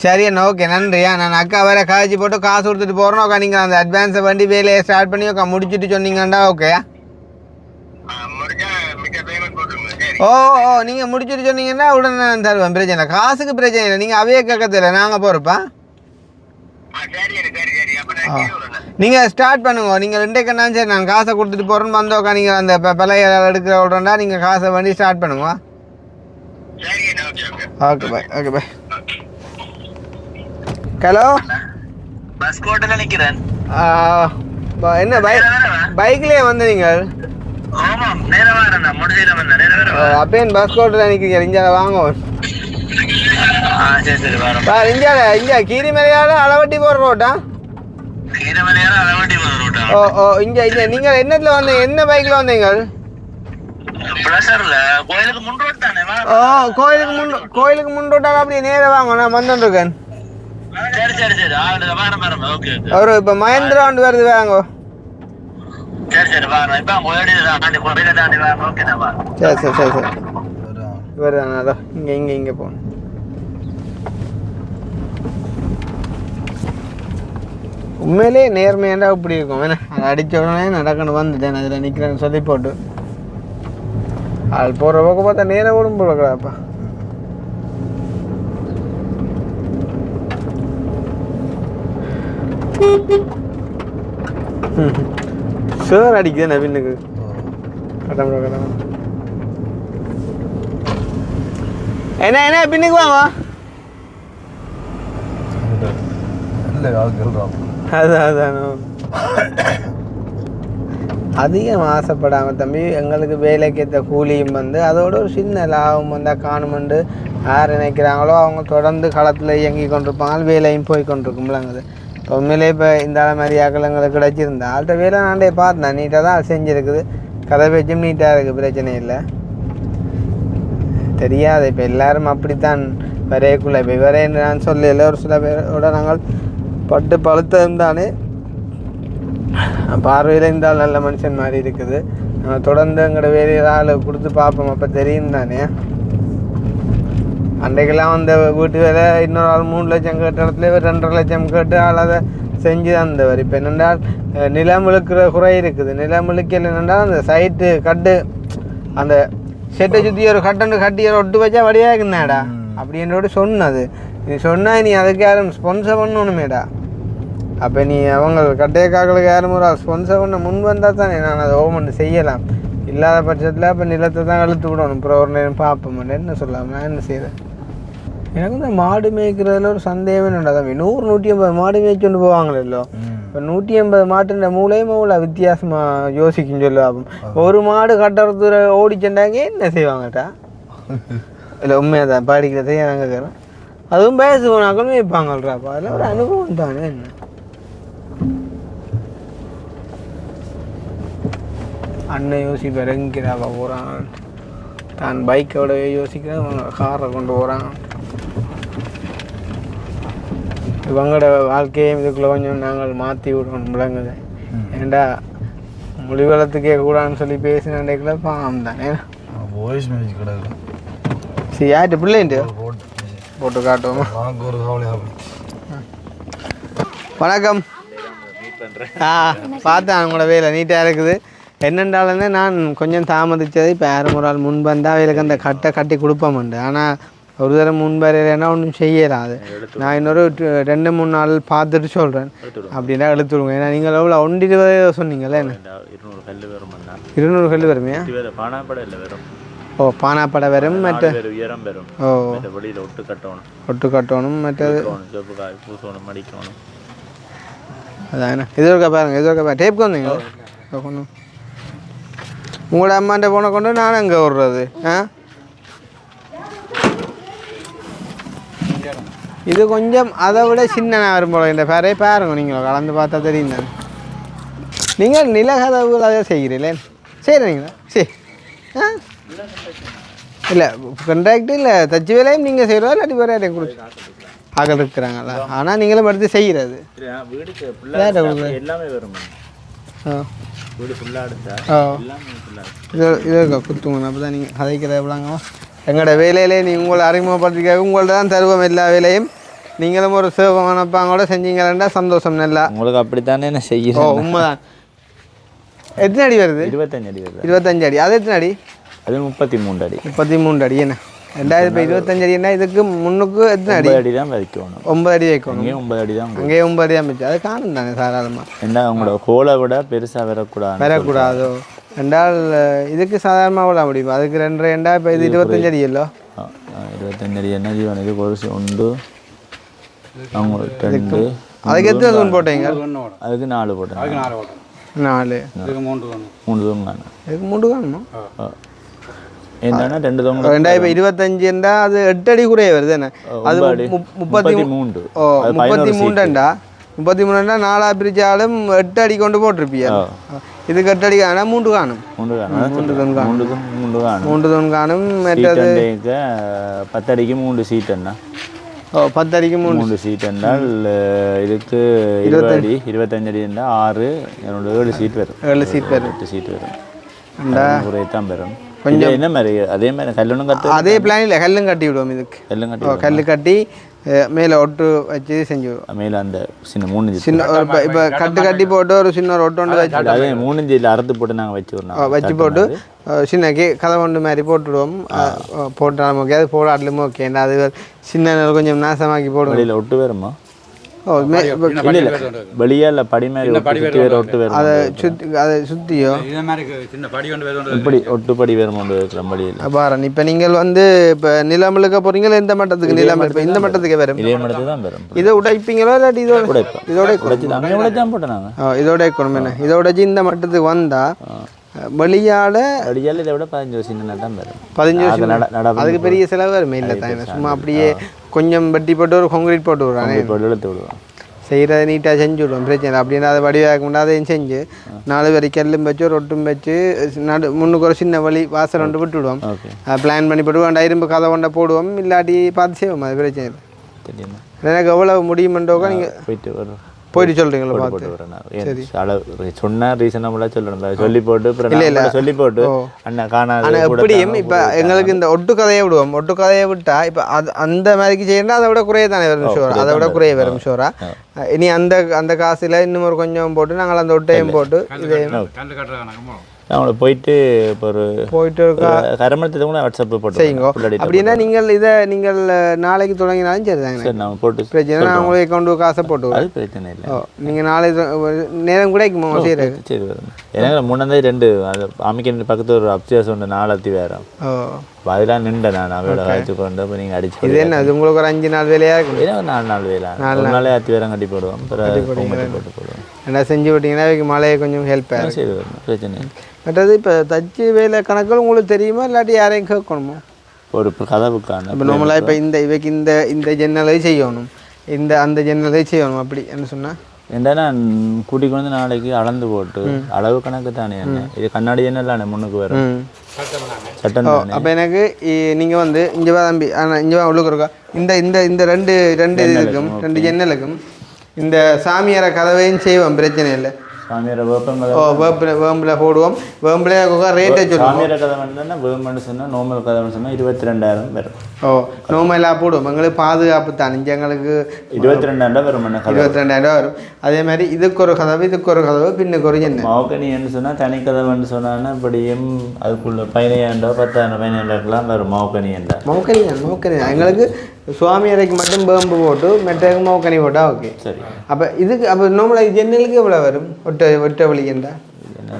சரி அண்ணா ஓகே நன்றியா. நான் அக்கா வேற காய்ச்சி போட்டு காசு கொடுத்துட்டு போகிறோம். அக்கா நீங்கள் அந்த அட்வான்ஸை வண்டி வேலையை ஸ்டார்ட் பண்ணி அக்கா முடிச்சுட்டு சொன்னீங்கண்டா ஓகேயா? ஓ நீங்கள் முடிச்சுட்டு சொன்னீங்கன்னா உடனே நான் தருவேன். பிரச்சனை காசுக்கு பிரச்சனை இல்லை. நீங்கள் அவையே கேட்கறதில்ல நாங்கள் போகிறப்பா. நீங்கள் ஸ்டார்ட் பண்ணுங்க. நீங்கள் 2 கண்ணாலும் சரி நான் காசை கொடுத்துட்டு போகிறேன்னு வந்தோக்கா. நீங்கள் அந்த பழைய எடுக்கிற விட்றா நீங்கள் காசை வண்டி ஸ்டார்ட் பண்ணுங்க. Okay bye. ஹலோ பஸ் கோட்டில் நிற்கிறேன். என்ன பைக்லேயே வந்து நீங்கள்? அப்பேன் பஸ் கோட்டில் நிற்கிறீங்க. இஞ்சால வாங்க இங்கே கீரிமலையால அளவட்டி போகிற ரோட்டா? ஓ இங்கே நீங்கள் என்னத்தில் வந்தீங்க? என்ன பைக்கில் வந்தீங்க? கோயிலுக்கு முன்னோட்டால் அப்படியே நேரம் வாங்க. நான் வந்துருக்கேன். ஒரு இப்போ மகேந்திரா ஒன்று வருது வாங்க. சரி வருதானா? இங்கே போகணும். உண்மையிலே நேர்மையாண்டா இப்படி இருக்கும் ஏன்னா அதை அடித்த உடனே நடக்கணும் வந்துட்டேன் அதில் நிற்கிறேன்னு சொல்லி போட்டு அது போகிற போக்க பார்த்தா நேராக ஓடும் போடுறாப்பா. சார் அடிக்குது நவீனுக்கு கடமை கடமை என்ன என்ன பின்னுக்கு வாங்க அதான் அதான் அதிகம் ஆசைப்படாமல் தம்பி எங்களுக்கு வேலைக்கேற்ற கூலியும் வந்து அதோட ஒரு சின்ன லாபம் வந்தால் காணுமெண்டு யார் நினைக்கிறாங்களோ அவங்க தொடர்ந்து களத்தில் இயங்கி கொண்டிருப்பாங்க வேலையும் போய் கொண்டிருக்கும்லாங்குது. இப்போ உண்மையிலே இப்போ இந்த மாதிரி ஆக்கள் எங்களுக்கு கிடச்சிருந்தா ஆள்கிட்ட வேலை நாண்டே பார்த்தேன் நீட்டாக தான் செஞ்சுருக்குது கதை பேச்சும் நீட்டாக இருக்குது பிரச்சனை இல்லை தெரியாது. இப்போ எல்லோரும் அப்படித்தான் வரையக்குள்ள இப்போ வரையன்னு நான் சொல்லல ஒரு சில பேரோட நாங்கள் பட்டு பழுத்ததும் தானே பார்வையில் இருந்தால் நல்ல மனுஷன் மாதிரி இருக்குது. நம்ம தொடர்ந்து எங்களோட வேலையில் ஆள் கொடுத்து பார்ப்போம் அப்போ தெரியும் தானே. அன்றைக்கெல்லாம் அந்த வீட்டு வேலை இன்னொரு ஆள் 3 லட்சம் கேட்ட இடத்துல 2.5 லட்சம் கேட்டு ஆள் அதை செஞ்சு தந்தவர். இப்போ என்னென்றால் நிலம் இழுக்கிற குறை இருக்குது. நிலம் இழுக்கல் என்னென்றால் அந்த சைட்டு கட்டு அந்த செட்டை சுற்றி ஒரு கட்டண்டு கட்டி ஒட்டு வச்சா வழியாக இருக்குந்தாடா அப்படின்றோடு சொன்னது. நீ சொன்னால் நீ அதுக்கு யாரும் ஸ்பான்சர் பண்ணணுமேடா. அப்போ நீ அவங்க கட்டையக்காக்களுக்கு யாரும் ஒரு ஸ்பான்சர் பண்ண முன் வந்தால் தானே நான் அதை ஓமன் செய்யலாம். இல்லாத பட்சத்தில் அப்போ நிலத்தை தான் இழுத்து விடணும். அப்புறம் ஒரு நேரம் பார்ப்போம் என்ன சொல்லலாம். நான் என்ன செய்கிறேன் எனக்கு இந்த மாடு மேய்க்கிறதுல ஒரு சந்தேகமே நடாதான் 100-150 மாடு மேய்ச்சி கொண்டு போவாங்களோ. இப்போ 150 மாட்டுன்ற மூலையும் அவ்வளோ வித்தியாசமாக யோசிக்கும் சொல்லுவாங்க. ஒரு மாடு கட்டுறது ஓடிச்சண்டாங்க என்ன செய்வாங்கட்டா இல்லை உண்மையாக தான் படிக்கிறதே நாங்கள் கேட்குறேன். அதுவும் பேசுவோனாக்கள் மேய்ப்பாங்கள்றாப்பா அதில் ஒரு அனுபவம் தானே. என்ன அண்ணன் யோசிப்பார் எங்கிறாப்பா போகிறான் தான் பைக்கோட யோசிக்கிறேன் காரை கொண்டு போகிறான். இவங்களோட வாழ்க்கையும் இதுக்குள்ளே கொஞ்சம் நாங்கள் மாற்றி விடணும் விளங்குது. ஏண்டா மொழி வளத்துக்கே கூடான்னு சொல்லி பேசினாண்டேக்குள்ள பாவம் தானே. சரி யார்கிட்ட பிள்ளைன்ட்டு போட்டு காட்டுவோமா. வணக்கம். பார்த்தேன் அவங்களோட வேலை நீட்டாக இருக்குது. என்னென்றாலுமே நான் கொஞ்சம் தாமதித்தது இப்போ யாரும் ஒரு ஆள் முன் வந்தால் அவங்களுக்கு அந்த கட்டை கட்டி கொடுப்போம்ண்டு. ஆனால் ஒரு தடவை முன்வரையிலன்னா ஒன்றும் செய்யலாது. நான் இன்னொரு 2-3 நாள் பார்த்துட்டு சொல்கிறேன் அப்படின்னா எடுத்து விடுங்க. ஏன்னா நீங்கள் எவ்வளோ 120 சொன்னீங்களே என்ன 200 கல் வருமே. ஓ பானாப்படை வரும் மற்ற ஓ ஒட்டு கட்டணும் மற்றது அதாண்ணா இது இருக்கா பாருங்க இது இருக்கா டேப் வந்தீங்க கொண்டு உங்களோட அம்மாண்ட போன கொண்டு நானும் அங்கே விடுறது. இது கொஞ்சம் அதை விட சின்ன வரும் போல இந்த பேரே பாருங்க நீங்கள் கலந்து பார்த்தா தெரியும் தானே. நீங்கள் நிலகதவுகள் அதை செய்கிறீங்களே செய்கிறீங்களா சரி இல்லை கண்ட்ராக்டு இல்லை தச்சு வேலையும் நீங்கள் செய்கிறதா இல்லாட்டி வேறு யாரையும் கொடுத்து ஆக்கள் இருக்கிறாங்களா. ஆனால் நீங்களும் எடுத்து செய்கிறது இது இருக்கா குத்துங்க அப்போ தான் நீங்கள் கதைக்கிற எவ்வளோங்க. எங்களோட வேலையிலே நீ உங்களை அறிமுகப்படுத்திக்க உங்கள்ட்ட தான் தருவோம் எல்லா வேலையும். நீங்களும் ஒரு சேவமானப்பாங்கோட செஞ்சீங்களா சந்தோஷம் நல்லா உங்களுக்கு அப்படித்தானே என்ன செய்யணும். உண்மைதான். எத்தனை அடி வருது? 25 அடி வருது. 25 அடி. அது எத்தனை அடி? அது 33 அடி. 33 அடி என்ன 2025 அடி என்ன இதுக்கு முன்னுக்கு எத்தனை அடி? 9 அடி தான் வைக்கணும். 9 அடி வைக்கணும். அங்கேயும் 9 அடி தான். அங்கேயே 9 அடி தான் வச்சு அது காணும் தானே தாராளமாக. என்ன உங்களோட கோலை விட பெருசாக வரக்கூடாதோ ரெண்டால் இதுக்கு சாதாரணமாக விட முடியும். அதுக்கு 2 இப்போ இது 25 அடி இல்லை 25 அடி என்ன ஜீவன் இது ஒரு உண்டு அவங்க 2 அதுக்கு எத்தனை தூண் போட்டீங்க? அதுக்கு 4 போட்டேன். 4 இதுக்கு 3 தூண் காணும். இதுக்கு 3 காணுமா? என்னன்னா 2 தூண் 2025 என்றால் அது 8 அடி கூட வருது என்ன அது 33. ஓ 33 33 4 பிரிச்சாலும் 8 அடி கொண்டு போட்டிருப்பியா. இதுக்கு 8 அடி காணும் 3 காணும் 3 தூண் காணும். மற்றது 10 அடிக்கு 3 சீட் என்ன 10 அடிக்கு 3 சீட் என்றால் இதுக்கு 20 அடி 25 அடி என்றால் 6 7 சீட் வரும். 7 சீட் வரும் 8 சீட் வரும் குறையத்தான் பெறும். கொஞ்சம் என்ன மாதிரி அதே மாதிரி கல்லுன்னு கட்டு அதே பிளானில் கல்லும் கட்டி விடுவோம். இதுக்கு கல் கட்டி மேலே ஒட்டு வச்சு செஞ்சு மேலே அந்த சின்ன 3 இன்ச்சு சின்ன இப்போ கட்டி போட்டு ஒரு சின்ன ஒரு ஒட்டு ஒன்று வச்சு அதே 3 இன்ச்சில் அறுத்து போட்டு நாங்கள் வச்சு வச்சு போட்டு சின்ன கதை ஒன்று மாதிரி போட்டுடுவோம் போட்டு நமக்கு அது போடாட்லுமோ ஓகே அது சின்ன கொஞ்சம் நாசமாக்கி போடுவோம் வெளியில் ஒட்டு வேறுமா ஓ இல்லை வெளியே இல்லை படி மாதிரி வேறு ஒட்டு வேறு அதை சுற்றியோ இப்படி ஒட்டு படி வேறு கொண்டு வைக்கிற வழியில் பாருங்க இப்போ நீங்கள் வந்து இப்போ நிலம் இழுக்க போகிறீங்களா எந்த மட்டத்துக்கு நிலம் இப்போ இந்த மட்டத்துக்கு வரும் இதே மட்டத்துக்கு தான் வரும் இதை உடைப்பீங்களோ இல்லாட்டி இதோட உடைச்சு அங்கே உடைச்சான் போட்டேன் நாங்கள் இதோட இருக்கணும் என்ன இதை உடைச்சி இந்த மட்டத்துக்கு வந்தால் வெளியால் இதை விட 15 வருஷம் சின்ன தான் வரும் 15 வருஷம் அதுக்கு பெரிய செலவு வருமே இல்லை தான் சும்மா அப்படியே கொஞ்சம் வட்டி போட்டு ஒரு கான்கிரீட் போட்டு விடுறாங்க போட்டு இழுத்து விடுவோம் செய்கிறத நீட்டாக செஞ்சு விடுவோம் பிரச்சனை அப்படின்னா அதை வடிவாக கொண்டாதையும் செஞ்சு 4 வரி கல்லும் வச்சு ஒரு ஒட்டும் வச்சு முன்னுக்கு ஒரு சின்ன வழி வாசல் ஒன்று விட்டு விடுவோம் பிளான் பண்ணி போட்டு வேண்டாம் இரும்பு கதை ஒன்றை போடுவோம் இல்லாட்டி பார்த்து செய்வோம் அது பிரச்சனை இல்லை தெரியுமா எனக்கு எவ்வளோ முடியுமென்றோக்கா நீங்கள் போயிட்டு வரும் போயிட்டு சொல்கிறீங்களா பார்த்து சொன்ன ரீசனபுளாக சொல்லணும் சொல்லி போட்டு சொல்லி போட்டு அண்ணா காணாது ஆனால் எப்படியும் இப்போ எங்களுக்கு இந்த ஒட்டு கதையை விடுவோம் ஒட்டு கதையை விட்டால் இப்போ அது அந்த மாதிரிக்கு செய்யணும் அதை விட குறைய தானே வரும் ஷோரா அதை விட குறைய வரும் ஷோரா இனி அந்த காசில் இன்னும் ஒரு கொஞ்சம் போட்டு நாங்கள் அந்த ஒட்டையும் போட்டு இதையும் அவங்கள போயிட்டு இப்போ போயிட்டு கரமணத்தை கூட வாட்ஸ்அப்பில் போட்டு செய்யுங்க அப்படின்னா நீங்கள் நாளைக்கு தொடங்கினாலும் சரி தாங்க சரி நாங்கள் போட்டு பிரச்சனை நான் உங்களுக்கு அக்கௌண்ட்டு காசை போட்டு அது பிரச்சனை இல்லை நீங்கள் நாளைக்கு நேரம் கிடைக்குமா செய்யறது சரி வரும் எனக்கு முன்னாடி 2 அது அமைக்க பக்கத்து ஒரு அப்சேஸ் ஒன்று 4 அத்தி வேறும் அதெல்லாம் நின்றேன் நான் அவளோட வச்சு கொண்டு இப்போ நீங்கள் அடிச்சு இது என்ன அது உங்களுக்கு ஒரு 5 நாள் வேலையாக இருக்கும் ஏன்னா 4 நாள் வேலை 4 நாளே அத்தி வேறம் கட்டி போடுவோம் போட்டு போடுவோம் என்ன செஞ்சு விட்டிங்கன்னா மழையை கொஞ்சம் ஹெல்ப் ஆகும் சரி வரும் பிரச்சனை மற்றது இப்போ தச்சு வேலை கணக்கில் உங்களுக்கு தெரியுமா இல்லாட்டி யாரையும் கேட்கணுமோ ஒரு கதவுக்கான இப்போ நார்மலாக இப்போ இவைக்கு இந்த ஜன்னலை செய்யணும் அந்த ஜன்னலை செய்யணும் அப்படி என்ன சொன்னால் ஏன்னா கூட்டிக்கு வந்து நாளைக்கு அளந்து போட்டு அளவு கணக்கு தானே என்ன இது கண்ணாடி ஜன்னல் முன்னுக்கு வரும் சட்டம் அப்போ எனக்கு நீங்கள் வந்து இங்கே தம்பி ஆனால் இங்கே உள்ளுக்கு இருக்கா இந்த ரெண்டு இது இருக்கும் 2 ஜன்னலுக்கும் இந்த சாமியார கதவையும் செய்வோம் பிரச்சனை இல்லை சாமியார வேம்பில் போடுவோம் வேம்பில் ரேட்டை சொல்லுவோம் சாமியார கதை வேணுன்னா வேம்புன்னு சொன்னால் நார்மல் கதை சொன்னால் 22,000 வரும் நார்மலாக போடுவோம் எங்களுக்கு பாதுகாப்பு தான் இங்கே எங்களுக்கு 22,000 வரும் 22,000 வரும் அதே மாதிரி இதுக்கு ஒரு கதவு பின்னுக்கு ஒரு ஜன்னல் மௌக்கனின்னு சொன்னால் தனி கதவுன்னு சொன்னான்னா இப்படியும் அதுக்குள்ள 15,000 10,000 15,000 வரும் மௌக்கனி எங்களுக்கு சுவாமி அறைக்கு மட்டும் வேம்பு போட்டு மெட்டக்கு மௌக்கனி போட்டால் ஓகே சரி அப்போ நார்மலாக ஜன்னலுக்கு எவ்வளோ வரும் ஒட்ட வழியண்டா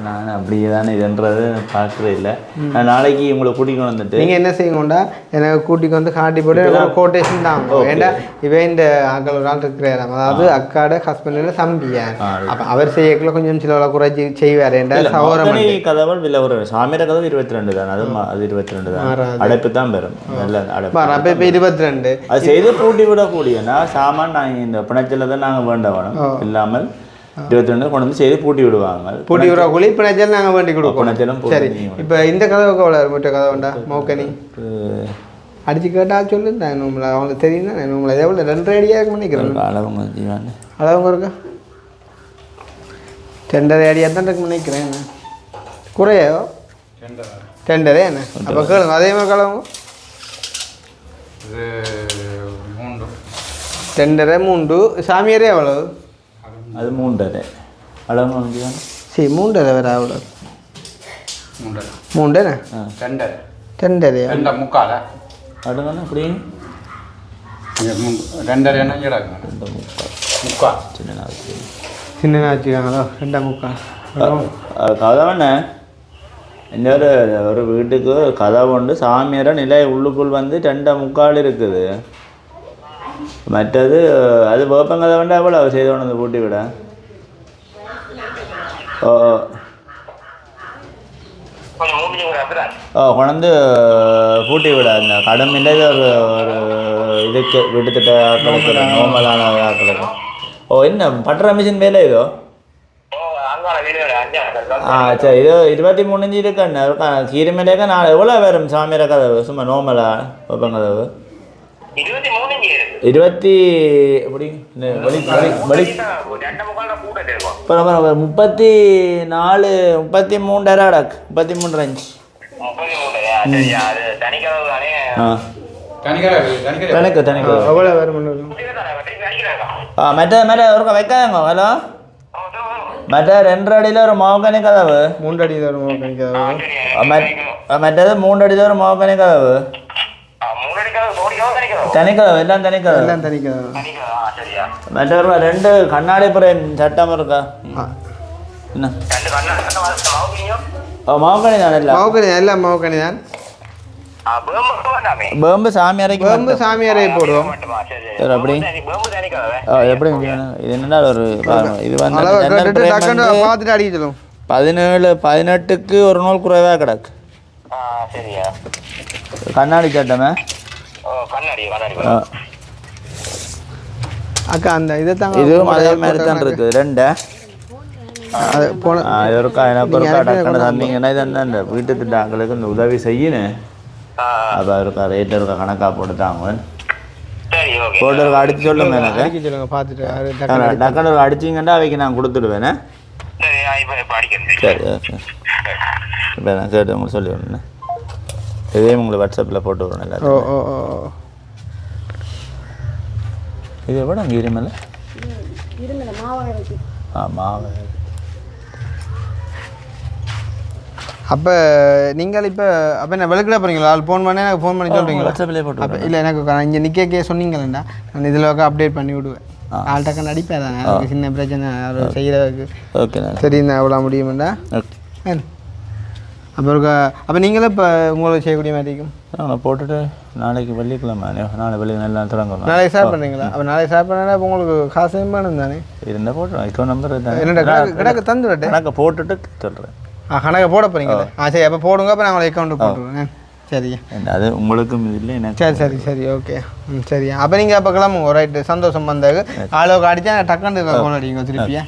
நான் அப்படியே தானே இதுன்றது பார்க்கவே இல்லை நான் நாளைக்கு உங்களை கூட்டிகிட்டு வந்துட்டு நீங்கள் என்ன செய்யுங்கண்டா எனக்கு கூட்டிக்கு வந்து காட்டி போட்டு எனக்கு கோட்டேஷன் தான் ஏன்னா இவன் இந்த ஆக்கள் ஒரு ஆள் இருக்கிறார் அதாவது அக்காட ஹஸ்பண்டோட தம்பியா அப்போ அவர் செய்யக்குள்ள கொஞ்சம் சில குறைச்சி செய்வார் ஏன்டா சௌரம் கதவல் விலை ஒரு சாமியார கதவு 22 தான் அது 22 தான் அடைப்பு தான் பெறும் நல்ல அடைப்பு அப்போ இப்போ 22 அது செய்து பூட்டி விடக்கூடியனா சாமான் நாங்கள் இந்த பிணைச்சல தான் நாங்கள் வேண்ட வேணும் இல்லாமல் 22 கொண்டு வந்து செய்து பூட்டி விடுவாங்க பூட்டி விடுற குழி பிணைச்சல் நாங்கள் வேண்டி கொடுப்போம் சரி இப்போ இந்த கதவுக்கு எவ்வளோ மற்ற கதவு வேண்டா மௌக்கனி அடிச்சு கேட்டால் சொல்லு நான் நம்மளை அவங்களுக்கு தெரியும் தான் நம்மளை எவ்வளோ 2 அடியாக இருக்கு நினைக்கிறேன் அளவுங்க இருக்கா 2.5 அடியாக தான் இருக்கு நினைக்கிறேன் குறையோ 2.5 என்ன அப்போ கேளுங்க அதே மாதிரி கலவுங்க 2.5 3 சாமியாரே எவ்வளவு அது 3.5 அளவு வாங்கிதான் சரி 3.5 வேறு அவ்வளோ 3 என்ன 2.5 முக்கால அடுங்கண்ணா அப்படி 2.5 முக்கா சின்ன வச்சுக்காங்களோ 2.25 கதவண்ணே இந்த ஒரு வீட்டுக்கு கதவு உண்டு சாமியார நிலை உள்ளுக்குள் வந்து 2.25 இருக்குது மற்றது அது வேப்பங்கதை வேண்டாம் எவ்வளோ செய்து கொண்டு பூட்டி விட கொண்டு பூட்டி விட அந்த கடமையில் ஒரு இதுக்கு வீட்டுத்திட்ட ஆக்களுக்கு நோமலான ஆக்களுக்கு என்ன பட்டற மிஷின் வேலை இதோ சரி இது 23 இன்ச்சு இருக்கண்ணா கீரை மேலேக்கா நான் எவ்வளோ வரும் சாமியார கதவு சும்மா நோமலா வேப்பங்கதவு 20 எப்படி 34 33 அடக்கு 33 இன்ச் தனிக்கு அவ்வளோ வேறு ஒன்று மற்ற ஒரு வைக்காதங்க ஹலோ மற்ற 2 அடியில் ஒரு மாவுக்கனி கதவு 3 அடி வரும் மற்றது 3 அடியில் ஒரு மாவுக்கனி கதவு தனிக்கதவு எல்லாம் தனிக்கதவு மற்ற 2 கண்ணாடி புறம் சட்டம் இருக்கா என்ன மாவுக்கனி தான் இல்லை எல்லாம் மாவுக்கனி தான் பேம்பு சாமியாரை போடுவோம் சரி அப்படி எப்படி இது என்னடா ஒரு இது வந்து பார்த்துட்டு அடிக்கணும் 17-18க்கு ஒரு நாள் குறைவாக கிடக்கு கண்ணாடி சட்டமே அக்கா அந்த இதை தான் இதுவும் அதே மாதிரி தான் இருக்குது 2 தந்தீங்கன்னா இது அந்த வீட்டு திட்டாங்களுக்கு இந்த உதவி செய்யணும் அப்போ இருக்கா ரேட் இருக்கா கணக்காக போட்டுட்டாங்க போட்டு இருக்க அடிச்சு சொல்லுங்க எனக்கு சொல்லுங்க பார்த்துட்டு டக்குனு அடிச்சிங்கன்னா அவைக்கு நான் கொடுத்துடுவேனே சரி ஓகே இப்போ நான் கேட்டு உங்களுக்கு சொல்லி விடணும் இதையும் உங்களுக்கு வாட்ஸ்அப்பில் போட்டு விடணும் எல்லாத்தையும் இது எவ்வளோ அங்கே இருமலை மாவை அப்போ நீங்கள் இப்போ அப்போ என்ன விளக்கிட போகிறீங்களா ஃபோன் பண்ணி எனக்கு ஃபோன் பண்ணி சொல்கிறீங்களா வாட்ஸ்அப்லேயே போட்டு அப்போ இல்லை எனக்கு இங்கே நிற்கே சொன்னீங்களேண்டா நான் இதில் அப்டேட் பண்ணி விடுவேன் ஆள்கிட்ட நடிப்பேன் தானே எனக்கு சின்ன பிரச்சனை அவர் செய்கிறதுக்கு ஓகே சரி நான் எவ்வளோ முடியுமெண்டா ஓகே அப்போ நீங்களும் இப்போ உங்களுக்கு செய்யக்கூடிய மாதிரி இருக்கும் நான் போட்டுட்டு நாளைக்கு வெள்ளிக்கிழமை நாளை நல்லா தொடங்கணும் நாளைக்கு ஸ்டார்ட் பண்ணுறீங்களா அப்போ நாளைக்கு ஸ்டார்ட் பண்ணா இப்போ உங்களுக்கு காசு வேணும் தானே இருந்தால் போட்டுருவேன் இப்போ நம்பர் என்னடா கிடக்கு தந்து விட்டேன் கணக்கை போட்டுட்டு சொல்கிறேன் கணக்கை போட போகிறீங்களா சரி அப்போ போடுங்க அப்போ நான் உங்களை அக்கௌண்ட்டு போட்டுருவேன் சரியா அது உங்களுக்கும் இல்லை எனக்கு சரி ஓகே சரியா அப்போ நீங்கள் அப்போ கிளம்புங்க ரைட்டு சந்தோஷம் வந்தாங்க ஆளோக்கு அடித்தா டக்குன்னு ஃபோன் அடிங்க திருப்பியா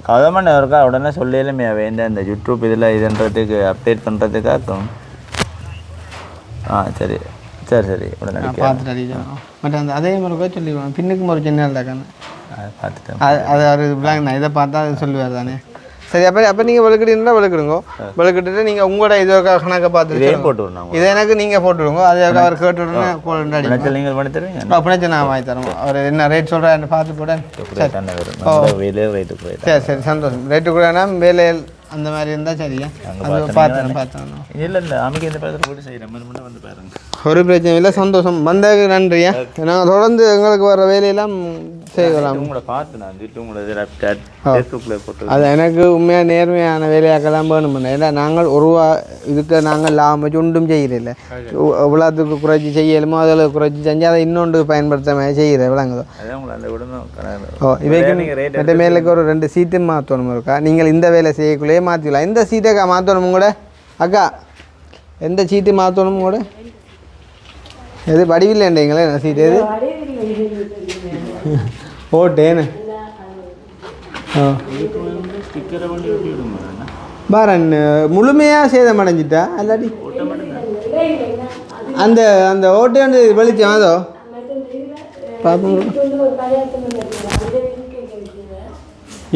கவர்மெண்ட் இருக்கா உடனே சொல்லலுமே வேண்டாம் இந்த யூடியூப் இதில் இதுன்றதுக்கு அப்டேட் பண்ணுறதுக்காக சரி உடனே பார்த்துட்டு அடிக்கணும் பட் அந்த அதே மாதிரி சொல்லிடுவோம் பின்னுக்கு ஒரு சின்ன இருக்கான்னு பார்த்துட்டேன் அது ஒரு பிளாக் நான் இதை பார்த்தா அது சொல்லுவார் தானே சரி அப்போ நீங்கள் விளக்கிட்டீங்கன்னா விளக்கிடுங்க விளக்கிட்டு நீங்கள் உங்களோட இதை கணக்கை பார்த்துட்டு போட்டு விடணும் இதை எனக்கு நீங்கள் போட்டுவிடுங்க அதை அவர் கேட்டு உடனே போட்டு நீங்கள் பண்ணி தருவீங்க அப்படின்னா நான் வாங்கி தரோம் அவர் என்ன ரேட் சொல்கிறாரு பார்த்து போட்டேன் சரி சந்தோஷம் ரேட்டு கூட வேலை அந்த மாதிரி இருந்தால் சரியா அது பார்த்தேன் இல்லை அமைக்க இந்த பக்கத்தில் போட்டு செய்கிறேன் மட்டும் வந்து பாருங்க ஒரு பிரச்சனை இல்லை சந்தோஷம் வந்ததுக்கு நன்றியா நாங்கள் தொடர்ந்து எங்களுக்கு வர வேலையெல்லாம் செய்யலாம் உங்களை பார்த்து நான் உங்களை போட்டு அது எனக்கு உண்மையாக நேர்மையான வேலையாக்கெல்லாம் வேணும் ஏன்னா நாங்கள் இதுக்கு நாங்கள் லாபம் ஒன்றும் செய்கிறதில்ல இவ்வளோத்துக்கு குறைச்சி செய்யலுமோ அதில் குறைச்சி செஞ்சால் அதை இன்னொன்று பயன்படுத்தாம செய்கிறேன் விளங்குதோ இவைக்கு மற்ற மேலுக்கு ஒரு 2 சீட்டு மாற்றணும் இருக்கா நீங்கள் இந்த வேலை செய்யக்குள்ளேயே மாற்றிக்கலாம் எந்த சீட்டை மாற்றணும் கூட அக்கா எந்த சீட்டு மாற்றணும் கூட எது வடிவில்லைன்றீங்களே சீட்டு எது ஓட்டேன்னு பாரன் முழுமையாக சேதம் அடைஞ்சிட்டா இல்லாட்டி அந்த அந்த ஓட்டை வந்து வெளிச்சம் அதோ பார்ப்போம்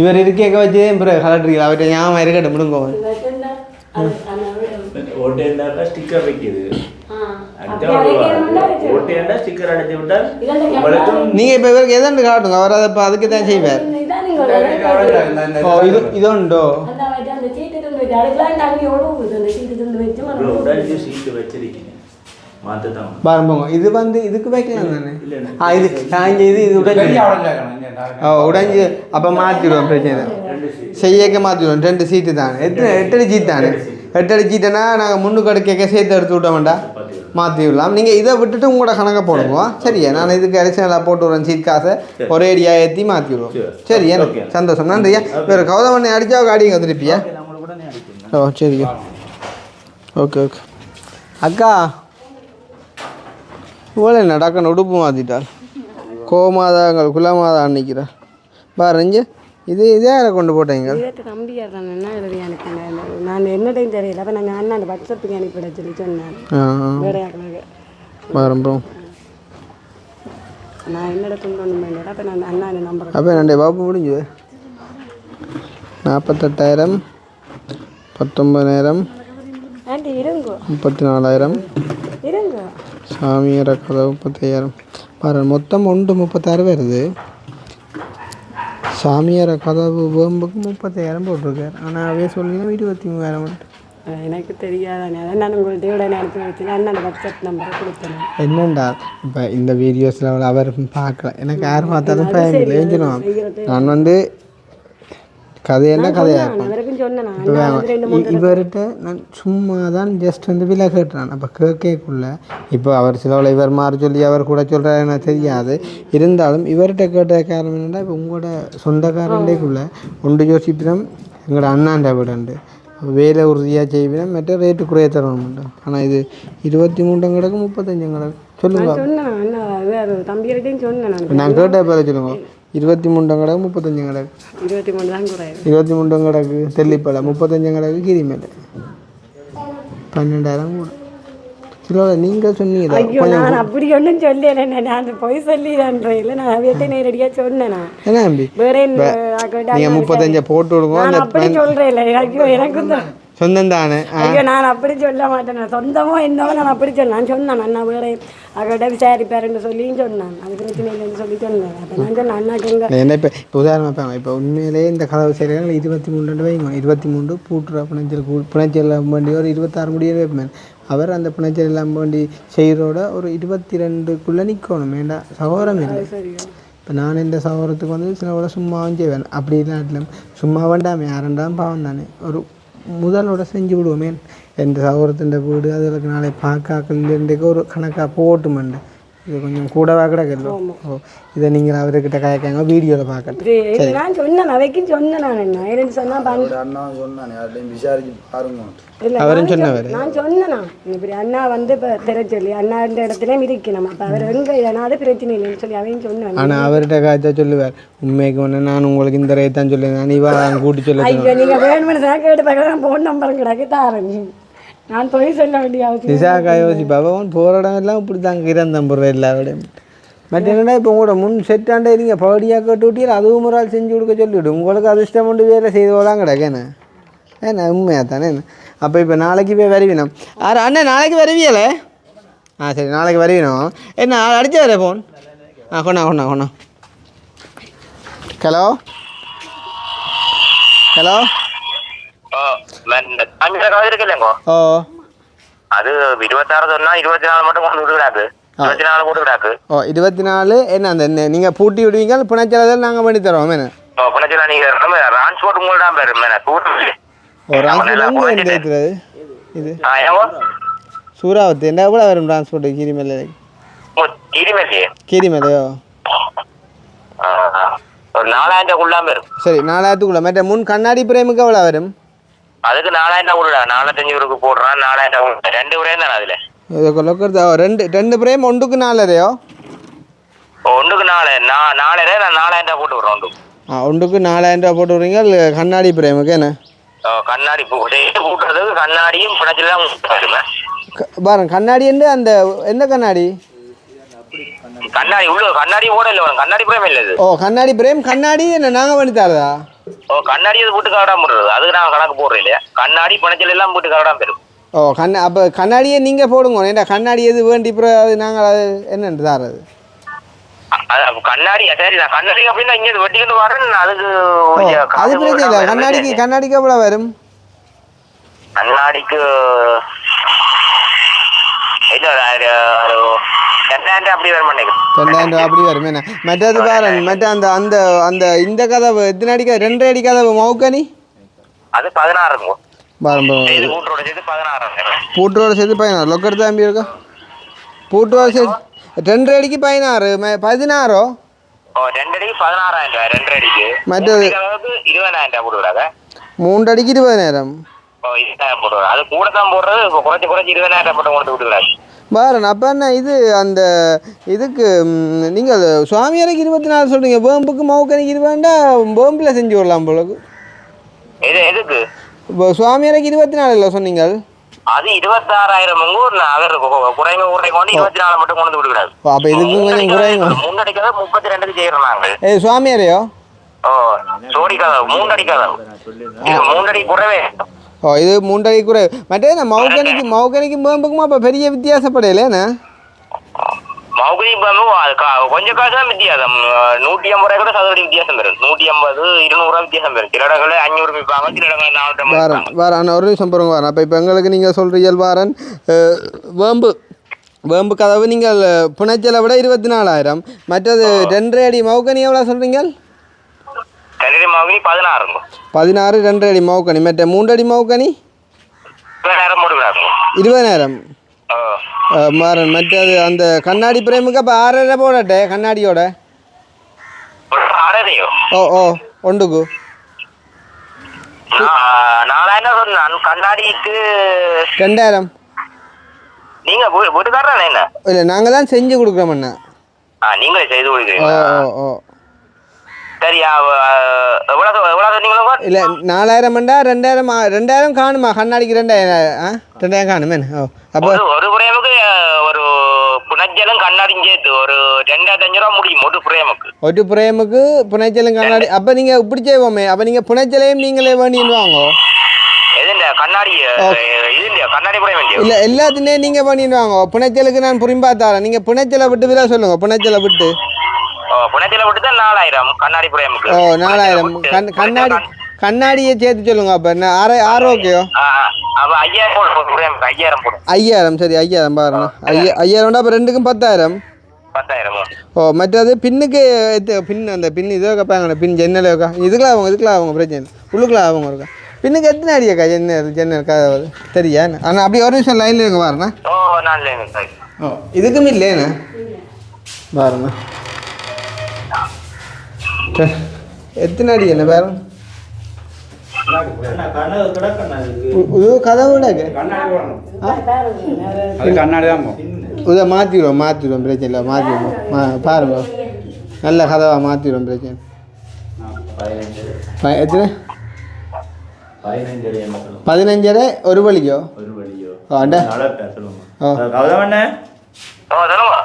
இவர் இருக்கேக்க வச்சு பிறகு கலட்டுறீங்களா அவர்கிட்ட ஞாபகம் இருக்கட்டும் முடுங்க ஸ்டிக்கர் வைக்கிது நீங்க இப்ப இவருக்கு எதாண்டு காட்டுங்க அவர் அதை இப்போ அதுக்கு தான் செய்வார் இது உண்டோ பாருங்க இது வந்து இதுக்கு வைக்கலாம் தானே இது காய்ஞ்ச இது உடைஞ்சு அப்போ மாற்றிடுவோம் பிரச்சனை செய்யக்க மாற்றிடுவோம் 2 சீட்டு தானே 8 அடி சீட் தானே 8 அடி சீட்டுனா நாங்கள் முன்னுக்கு அடுக்க சேர்த்து எடுத்து விட்ட வேண்டாம் மாற்றி விடலாம் நீங்கள் இதை விட்டுட்டு உங்களோட கணக்கை போடுங்க சரியா நான் இதுக்கு அடிஷனலாக போட்டு விடுறேன் சீட் காசை ஒரே அடியாக ஏற்றி மாற்றி விடுவோம் சரி எனக்கு சந்தோஷம் நன்றியா வேறு கௌதமனை அடித்தா அடிங்க திருப்பியா சரியா ஓகே அக்கா இவ்வளோ நடக்கணும் உடுப்பு மாற்றிட்டாள் கோமாதாங்கள் குலமாதா அன்னைக்கிறார் பாருங்க இதே கொண்டு போட்டீங்க தம்பியார் தான் என்ன எழுதி அனுப்பினேன் நான் என்னடையும் தெரியல அப்போ நாங்கள் அண்ணா அந்த வாட்ஸ்அப்புக்கு அனுப்பிட சொல்லி சொன்னேன் வேற பாரும்போம் நான் என்னோட கொண்டு ஒன்று அப்போ நான் அண்ணா நம்பர் அப்போ ரெண்டு பாப்பு முடிஞ்சு 48,000 19,000 ஆண்டி இருங்கோ 34,000 இருங்க சாமியார கதவு 30,000 பாரு மொத்தம் 36 வருது. சாமியார கதவு வேம்புக்கு 30,000 போட்டிருக்காரு. ஆனால் அவே சொல்லினா 23,000. எனக்கு தெரியாதானே, அதான் நான் உங்கள்கிட்ட உடனே அனுப்பி வச்சுன்னா அண்ணன் வாட்ஸ்அப் நம்பரை கொடுத்தேன். என்னண்டா இப்போ இந்த வீடியோஸில் அவர் பார்க்கல, எனக்கு யார் பார்த்தாலும் பயங்கர ஏஞ்சிடும். நான் வந்து கதையெல்லாம் கதையாக இருப்பேன். இவர்கிட்ட நான் சும்மா தான் ஜஸ்ட் வந்து விலை கேட்டுறான். அப்போ கேட்கக்குள்ள இப்போ அவர் சிலவில் இவர் மாறி சொல்லி அவர் கூட சொல்கிறார் எனக்கு தெரியாது. இருந்தாலும் இவர்கிட்ட கேட்ட காரணம் என்னென்னா, இப்போ உங்களோட சொந்தக்காரண்டேக்குள்ளே ஒன்று யோசிப்பிடம் எங்களோட அண்ணாண்ட விடண்டு வேலை உறுதியாக செய்வினம் மற்ற ரேட்டு குறைய தரணும். ஆனால் இது 23 கிடக்கு 35 கிடக்கு சொல்லுங்க. தம்பிகிட்டையும் சொன்னேன் நான் கேட்ட பேர சொல்லுங்க. 23 கிடக்கு 35 கிடக்கு 23 தான் குறையாது. 23 கிடக்கு தெல்லிப்பலை 35 கிடக்கு கிரிமேல 12,000 கூட சில நீங்கள் சொன்னீங்க. ஐயோ நான் அப்படி ஒன்றும் சொல்லலை, நான் போய் சொல்லிடுறேன். நான் வீட்டை நேரடியாக சொன்னேன். என்ன தம்பி வேற நீங்கள் 35 போட்டு விடுங்க. அப்படி சொல்கிறேன். ஐயோ எனக்கும் சொந்தம் தானே. ஐயோ நான் அப்படி சொல்ல மாட்டேன். சொந்தமோ என்னவோ நான் அப்படி சொன்னேன். சொன்னேன் அண்ணா வேற அவர்கிட்ட விசாரிப்பாருன்னு சொல்லியும் சொன்னான். அது பிரச்சனை இல்லைன்னு சொல்லி சொன்னேன். அப்போ நான் சொன்னேன் அண்ணாக்கு என்ன இப்போ உதாரணமாக இப்போ உண்மையிலேயே இந்த கதவு செய்கிறாங்க 23 வைங்க. 23 பூட்டுற பிணைச்சல் வேண்டி ஒரு 26 முடிய வைப்பேன். அவர் அந்த பிணைச்சல் எல்லாம் வேண்டி செய்கிறோட ஒரு 22க்குள்ளே நிற்கணும். வேண்டாம் சகோதரம் இல்லை. இப்போ நான் இந்த சகோதரத்துக்கு வந்து சில சும்மாவும் செய்வேன். அப்படி இல்லாட்டிலும் சும்மா வேண்டாமே யாரெண்டாம் பாவம் தானே ஒரு முதலோட செஞ்சு விடுவோமே. எந்த சகோதரத்தின் வீடு அதில் நாளை பார்க்காக்கள்லேருந்துக்கு ஒரு கணக்காக போட்டுமெண்டு இது கொஞ்சம் கூடவா கிடக்கல. ஓ இதை நீங்கள் அவர்கிட்ட கயக்காங்க வீடியோவில் பார்க்கணும். நான் சொன்னேன் அவைக்கும் சொன்னேன். நான் என்ன சொன்னால் அவரும் சொன்னவர் நான் சொன்னேன். இப்படி அண்ணா வந்து இப்போ தெரிய சொல்லி அண்ணாண்ட இடத்துல இருக்கணும். அப்போ அவர் எங்கே ஏன்னாவது பிரச்சனை இல்லைன்னு சொல்லி அவையும் சொன்னேன். ஆனால் அவர்கிட்ட காய்ச்சா சொல்லுவார் உண்மைக்கு ஒன்று நான் உங்களுக்கு இந்த ரேத்தான் சொல்லுவேன். நீ வா கூட்டி சொல்ல. ஐயோ நீங்கள் வேணுமென்னு தான் கேட்டு பார்க்கலாம். ஃபோன் நம்பரும் கிடக்கு தாரன். நான் போய் சொல்ல வேண்டிய அவசியம். நிசாக்கா யோசிப்பாவன் போகிற இடம் எல்லாம் இப்படி தாங்க இருந்தம்புறேன் எல்லாரோடையும். மற்ற என்னடா இப்போ உங்களோட முன் செட்டாண்டே நீங்கள் பகுதியாக கேட்டு விட்டீங்க. அதுவும் ஒரு ஆள் செஞ்சு கொடுக்க சொல்லிவிடு. உங்களுக்கு அதிர்ஷ்டம் கொண்டு வேலை செய்தோலாம் கிடக்கேண்ணே. ஏண்ணா உண்மையாக தானே. அப்போ இப்போ நாளைக்கு போய் வருவினோம். அண்ணே நாளைக்கு வருவியலே. சரி நாளைக்கு வருவினோம். என்ன அடிச்ச வர ஃபோன் கொண்டா. ஹலோ ஹலோ ஓ அது 26 சொன்னா 24 மட்டும் கொண்டு விடுறாக்கு. 24 போட்டு விடாக்கு. ஓ 24 என்ன அந்த நீங்கள் பூட்டி விடுவீங்க. பிணைச்சல் நாங்கள் பண்ணி தரோம். என்ன பிணைச்சல நீங்கள் டிரான்ஸ்போர்ட் உங்கள்டா பேர் இது சூறாவத்து என்ன கூட வரும் டிரான்ஸ்போர்ட் கீரிமலையோ ஒரு 4,000 வரும். சரி 4,000 மற்ற முன் கண்ணாடி பிரேமுக்கு எவ்வளோ வரும்? அதுக்கு 4,000 கொடுடா. 4,500 போடுறான். 4,000 2 பிரேம் தானே அதுல. ரெண்டு பிரேம் ஒன்றுக்கு 4,000 ஒன்றுக்கு 4,000 நான் 4,000 போட்டு விடுறோம். ஒன்றுக்கு 4,000 போட்டு விடுறீங்க. கண்ணாடி பிரேமுக்கு என்ன கண்ணாடி போட்டுறதுக்கு கண்ணாடியும் பிணைச்சலாம் பாருங்க. கண்ணாடி என்று அந்த எந்த கண்ணாடி கண்ணாடி உள்ள கண்ணாடி கூட இல்லை. கண்ணாடி பிரேம் இல்லை. ஓ கண்ணாடி பிரேம் கண்ணாடி என்ன நாங்கள் பண்ணி தரதா? ஓ கண்ணாடி அது போட்டு கரடாம போடுறது. அதுக்கு நாங்கள் கணக்கு போடுறோம் இல்லையா. கண்ணாடி பிணைச்சல் எல்லாம் போட்டு கரடாம போயிடும். ஓ அப்போ கண்ணாடியே நீங்கள் போடுங்க. ஏன்னா கண்ணாடி எது வேண்டி அது நாங்கள் அது என்னென்று தாரது கண்ணாடி. சரி நான் கண்ணாடி அப்படின்னா இங்கே வெட்டிக்கிட்டு வரேன். அதுக்கு அது பிரச்சனை இல்லை. கண்ணாடிக்கு எவ்வளோ வரும்? கண்ணாடிக்கு 10,000 அப்படி வர மாட்டேங்குது. 10,000 அப்படி வரும். என்ன மற்றது பாருங்க. மற்ற அந்த அந்த அந்த இந்த கதவு எத்தனை அடி 2 அடி கதவு மவுக்கனி அது 16 பாருங்க. பூட்டோட சேர்த்து 16. பூட்டோட சேர்த்து 16 லொக்கர் தாம்பி இருக்கா. பூட்டோட சேர்த்து 2 அடிக்கு 16 16. ஓ 2 அடிக்கு 16,000. 2 அடிக்கு மற்றது 20,000 போடுறாங்க. 3 அடிக்கு 20,000. ஓ 20,000 போடுறாங்க. அது கூட தான் போடுறது. குறைச்சி 20,000 போட்டு கொண்டு விட்டுக்கிறாங்க. பாருங்க. அப்போ என்ன இது அந்த இதுக்கு நீங்கள் சுவாமியாருக்கு 24 சொல்கிறீங்க. வேம்புக்கு மவுக்கனிக்கு 20 வேம்பில் செஞ்சு விடலாம் போலக்கு. எதுக்கு இப்போ சுவாமியாருக்கு 24 இல்லை சொன்னீங்க. அது 26,000 குறைங்க கொண்டு 24 மட்டும் கொண்டு விடுக்கிறாரு. அப்போ இதுக்கு கொஞ்சம் குறைங்க. 3 அடிக்காத 32 செய்யறோம் நாங்கள். சுவாமியாரையோ? ஓ சோடி கதவு 3 அடிக்காத 3 அடி குறைவே. ஓ இது 3 அடி குறை. மற்ற மவுக்கனிக்கு வேம்புக்குமா அப்போ பெரிய வித்தியாசப்படையிலேண்ணே. மௌகுனி கொஞ்சம் காசு தான் வித்தியாசம். 150 ரூபாய் கூட சதுரடி வித்தியாசம் வரும். 150 200 வித்தியாசம் வரும். சில இடங்கள்ல 500 விற்பாங்க, சில இடங்கள்ல 450. வாரன் ஒரு நிமிஷம் போகிறோங்க வாரன். அப்போ இப்போ எங்களுக்கு நீங்கள் சொல்கிறீங்க வாரன் வேம்பு கதவு நீங்கள் புனைச்சலை விட 24,000. மற்றது 2 அடி மௌக்கனி எவ்வளோ சொல்கிறீங்க? 2 அடி மௌகுனி 16. 16 2 அடி மௌக்கனி. மற்ற 3 அடி மௌக்கனி 20,000. மாறன். மற்றது அந்த கண்ணாடி பிரேமுக்கு அப்போ 6,500 போடட்டே கண்ணாடியோட. ஓ ஓ ஒன்றுக்கு 4,000 சொன்னான். கண்ணாடிக்கு 2,000. நீங்க வீட்டுக்காரன் என்ன? இல்லை நாங்கள் தான் செஞ்சு கொடுக்குறோம்ண்ணா. நீங்களே செய்து கொடுக்குறீங்க. ஓ ஓ சரியா? எவ்வளோ சொன்னீங்களோ? இல்லை 4,000 2,000 காணுமா? கண்ணாடிக்கு 2,000 காணுமே. ஓ அப்போ ஒரு பிரேமுக்கு ஒரு புனஜலும் கண்ணாடியும் சேர்த்து ஒரு 2,500 ரூபா முடியும் ஒரு பிரேமுக்கு புனைச்சலும் கண்ணாடி. அப்போ நீங்கள் இப்படி செய்வோமே, அப்போ நீங்கள் புனைச்சலையும் நீங்களே வேண்டிடுவாங்க. கண்ணாடி கண்ணாடி பிரேம் இல்லை எல்லாத்துலேயே நீங்கள் பண்ணிடுவாங்க. புனைச்சலுக்கு நான் புரிம்பா தரேன். நீங்கள் புனைச்சலை விட்டு விட சொல்லுங்க. புனைச்சலை விட்டு புனஜலை விட்டு தான் 4,000 கண்ணாடி பிரேமுக்கு. ஓ 4,000 கண்ணாடியை சேர்த்து சொல்லுங்க. அப்போ என்ன 6 ஓகேயோ? 5,000 சரி 5,000 பாருங்க. 5,000 அப்போ 2க்கும் 10,000. ஓ மற்றது பின்னுக்கு அந்த பின் இதோ கேட்பாங்க. பின் ஜன்னல் இருக்கா? இதுக்கெல்லாம் அவங்க பிரச்சனை இல்லை. உள்ளுக்குள்ள அவங்க இருக்கா? பின்னுக்கு எத்தனை அடியாக்கா ஜன்னல் கதவு தெரியா? ஆனால் அப்படி ஒரு நிமிஷம் லைனில் இருங்க பாருண்ணா. ஓ இதுக்கும் இல்லைண்ணா பாருண்ணா. எத்தனை அடி என்ன பாருங்க. கதவு இதை மாற்றிடுவோம் பிரச்சனை இல்லை. மாற்றிடுவோம் பாருங்க. நல்ல கதவாக மாற்றிடுவோம் பிரச்சனை. எத்தனை? 15 ஒரு வழியோ?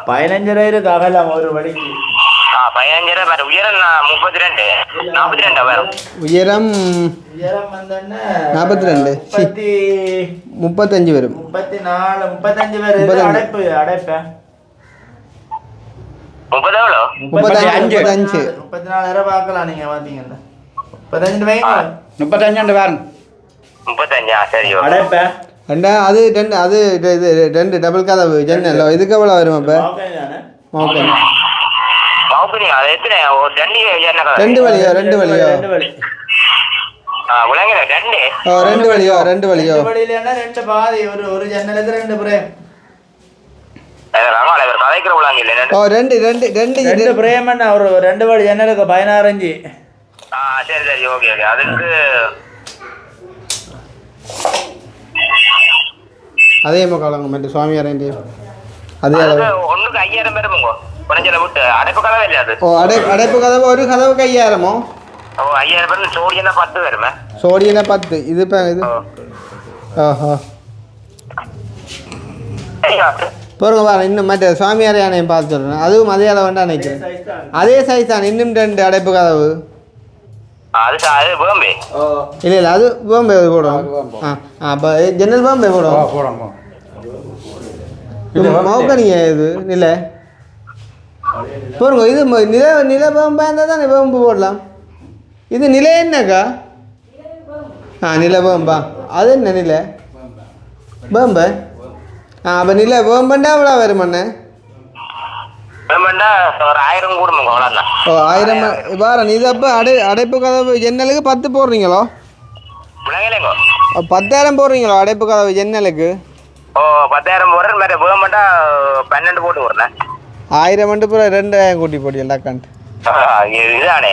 15 இருக்கு அகலாம் ஒரு வழிக்கு. 15 உயரம் 32 உயரம் 42 35 வரும். 34 35 வரும். அடைப்பு 34 பார்க்கலாம். நீங்க பாத்தீங்கன்னா 35 பாருங்க. 35 சரி. அடைப்ப அது 2 டபுள் கதவு ஜன்னல். இதுக்கு எவ்வளோ வரும்? அப்போ ரெண்டு வழியோ? 2 வழியோ? 2 வழியோ? 2 பாதி. ஒரு ஜன்னலுக்கு 2 பிரேம். ஓ 2 பிரேம் என்ன? ஒரு 2 வழி ஜன்னலுக்கு 16. சரி ஓகே. அதுக்கு அதே மக்கள் மற்ற சுவாமியார் அதே ஒன்றுக்கு 5,000 பேருங்க. புனஜலை விட்டு அடைப்பு கதவு இல்லை அது. ஓ அடைப்பு கதவு ஒரு கதவுக்கு 5,000. ஓ 5,000 பேர். சோடியனா 10 வருமே. சோடியனா 10. இது இப்போ இது ஓஹோ பாருங்க பாருங்க. இன்னும் மற்ற சுவாமியார் யானையும் பார்த்து சொல்கிறேன். அதுவும் அதே அளவு வேண்டாம் நினைக்கிறேன். அதே சைஸ் தான். இன்னும் 2 அடைப்பு கதவு. இல்லை அது பாம்பே போடும். அப்போ ஜன்னல் பாம்பே போடும். மௌக்கனிங்க இது நிலை பாருங்க. இது நில பாம்பா இருந்தால் தானே பாம்பு போடலாம். இது நிலை என்னக்கா? நில பாம்பா. அது என்ன நிலை பாம்பு? அப்போ நில பாம்பண்டா எவ்வளோ வரும் அண்ணே? ஒரு 1000 கூடுங்க. ஓ 1000 பாரன். இது அப்போ அடைப்பு கதவு ஜன்னலுக்கு 10 போடுறீங்களோ? 10,000 போடுறீங்களோ அடைப்பு கதவு ஜன்னலுக்கு? ஓ 10,000 போடுறேன். வேறு வேமெண்டா 12 போட்டு போடுறேன். 1000 மட்டும் பூரா 2,000 கூட்டி போட்டி எல்லாக்காண்டு. இதுதானே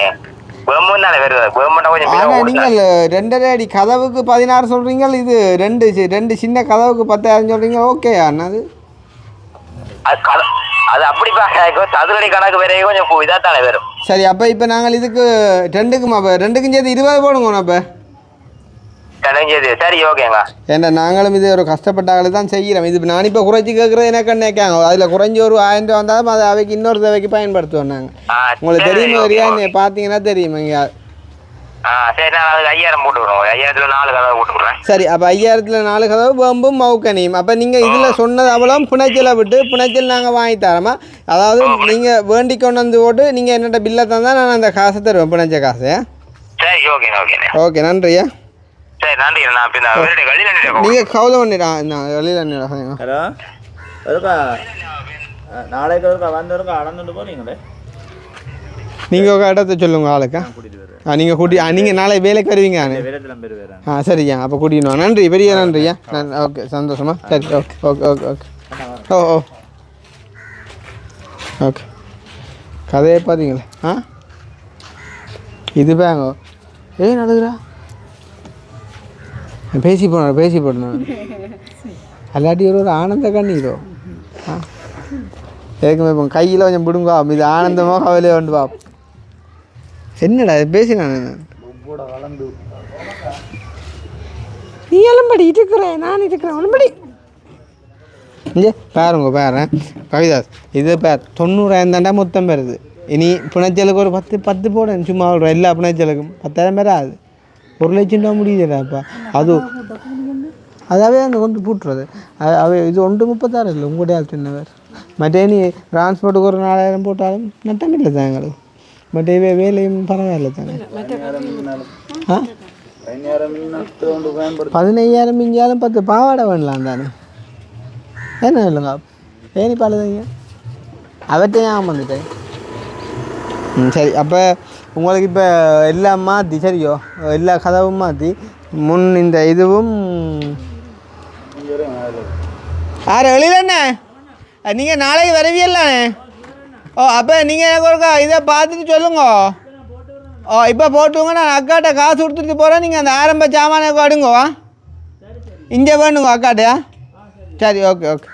வேமெண்டானே வருது. வேமெண்டா கொஞ்சம். ஆனால் நீங்கள் 2.5 அடி கதவுக்கு 16 சொல்கிறீங்க. இது 2 சின்ன கதவுக்கு 10,000 சொல்கிறீங்க. ஓகே அண்ணா அது அப்படி சதுரடி கணக்கு வேற கொஞ்சம் இதாக தானே வரும். சரி அப்போ இப்போ நாங்கள் இதுக்கு 2க்கும் சேர்த்து 20 போடுங்க. அப்போ சரி ஓகேங்க. ஏன்னா நாங்களும் இது ஒரு கஷ்டப்பட்டாங்களே தான் செய்கிறோம். இது நான் இப்போ குறைச்சி கேட்குறது எனக்கு நினைக்காங்க. அதில் குறைஞ்சி ஒரு 1000 ரூபா வந்தாலும் அதை அவைக்கு இன்னொரு தேவைக்கு பயன்படுத்துவோம் நாங்கள். உங்களுக்கு தெரியுமா? வரியா பார்த்தீங்கன்னா தெரியுமா? இங்கே சரி நான் அதுக்கு 5000 போட்டு விடுறோம். 5000த்துல 4 கதவை போட்டு விடுறேன். சரி அப்போ 5000த்துல 4 கதவு வேம்பும் மவுக்கனியும். அப்போ நீங்கள் இதில் சொன்னது அவ்வளோ புனைச்சலை விட்டு புனைச்சல் நாங்கள் வாங்கி தரோமா? அதாவது நீங்கள் வேண்டி கொண்டு வந்து போட்டு நீங்கள் என்னோட பில்லை தந்தால் நான் அந்த காசை தருவேன், புனைச்ச காசு. சரி ஓகேண்ணே ஓகேண்ணே. ஓகே நன்றியா. சரி நன்றி. நான் இப்போ இந்த கழிவு நீங்கள் கவுல பண்ணிடா நான் வெளியில் ஹலோ ஒருக்கா நாளைக்கு ஒருக்கா வந்து ஒருக்கா அளந்துட்டு போகிறீங்களே. நீங்கள் ஒரு இடத்த சொல்லுங்க ஆளுக்கா. நீங்கள் நீங்கள் நாளை வேலைக்கு வருவீங்க. சரியா அப்போ கூட்டிக்கணும். நன்றி பெரிய நன்றியா. ஓகே சந்தோஷமா. சரி ஓகே ஓகே ஓகே ஓகே. ஓ ஓகே கதையை பார்த்தீங்களா? இது பேங்க நடக்குறா பேசி போடணும் அல்லாட்டி ஒரு ஆனந்த கண்ணீரோ. ஏற்கனவே இப்போ கையில் கொஞ்சம் பிடுங்கோ. இது ஆனந்தமோ கவலையோ வந்து பா. என்னடா பேசினான் நீ எலும்படி இருக்கிறேன் நான் இருக்கிறேன் ஒன்படி இங்கே பாருங்க பாரு கவிதாஸ். இது பேர் 90,000 தாண்டா மொத்தம் பெறுது. இனி புனைச்சலுக்கு ஒரு 10 போடணும் சும்மா எல்லா புனைச்சலுக்கும் 10,000 பேர் ஆகுது. 1 லட்சம் ரூபா முடியுதுடாப்பா. அது அதாவே அந்த கொண்டு போட்டுறது இது 136 இல்லை உங்களுடைய ஆள் சின்ன பேர். மற்றே நீ டிரான்ஸ்போர்ட்டுக்கு ஒரு 4000 போட்டாலும் நட்டம் இல்லை தான் எங்களுக்கு. பட் இவே வேலையும் பரவாயில்ல தானே. 15,000 மிஞ்சாலும் 10 பாவாடை வேணலாம் தானே. என்ன இல்லைங்க ஏனி பாலுங்க அவற்றையும் வந்துட்டேன். சரி அப்போ உங்களுக்கு இப்போ எல்லாம் மாற்றி சரியோ எல்லா கதவும் மாற்றி முன் இந்த இதுவும் வெளியிலண்ணே நீங்கள் நாளைக்கு வருவீங்களாண்ணே. அப்போ நீங்கள் எனக்கு ஒருக்கா இதை பார்த்துட்டு சொல்லுங்க. இப்போ போட்டுங்க. நான் அக்காட்ட காசு கொடுத்துட்டு போகிறேன். நீங்கள் அந்த ஆரம்ப சாமான அடுங்கோ இங்கே வேணுங்க அக்காட்டையா. சரி ஓகே ஓகே.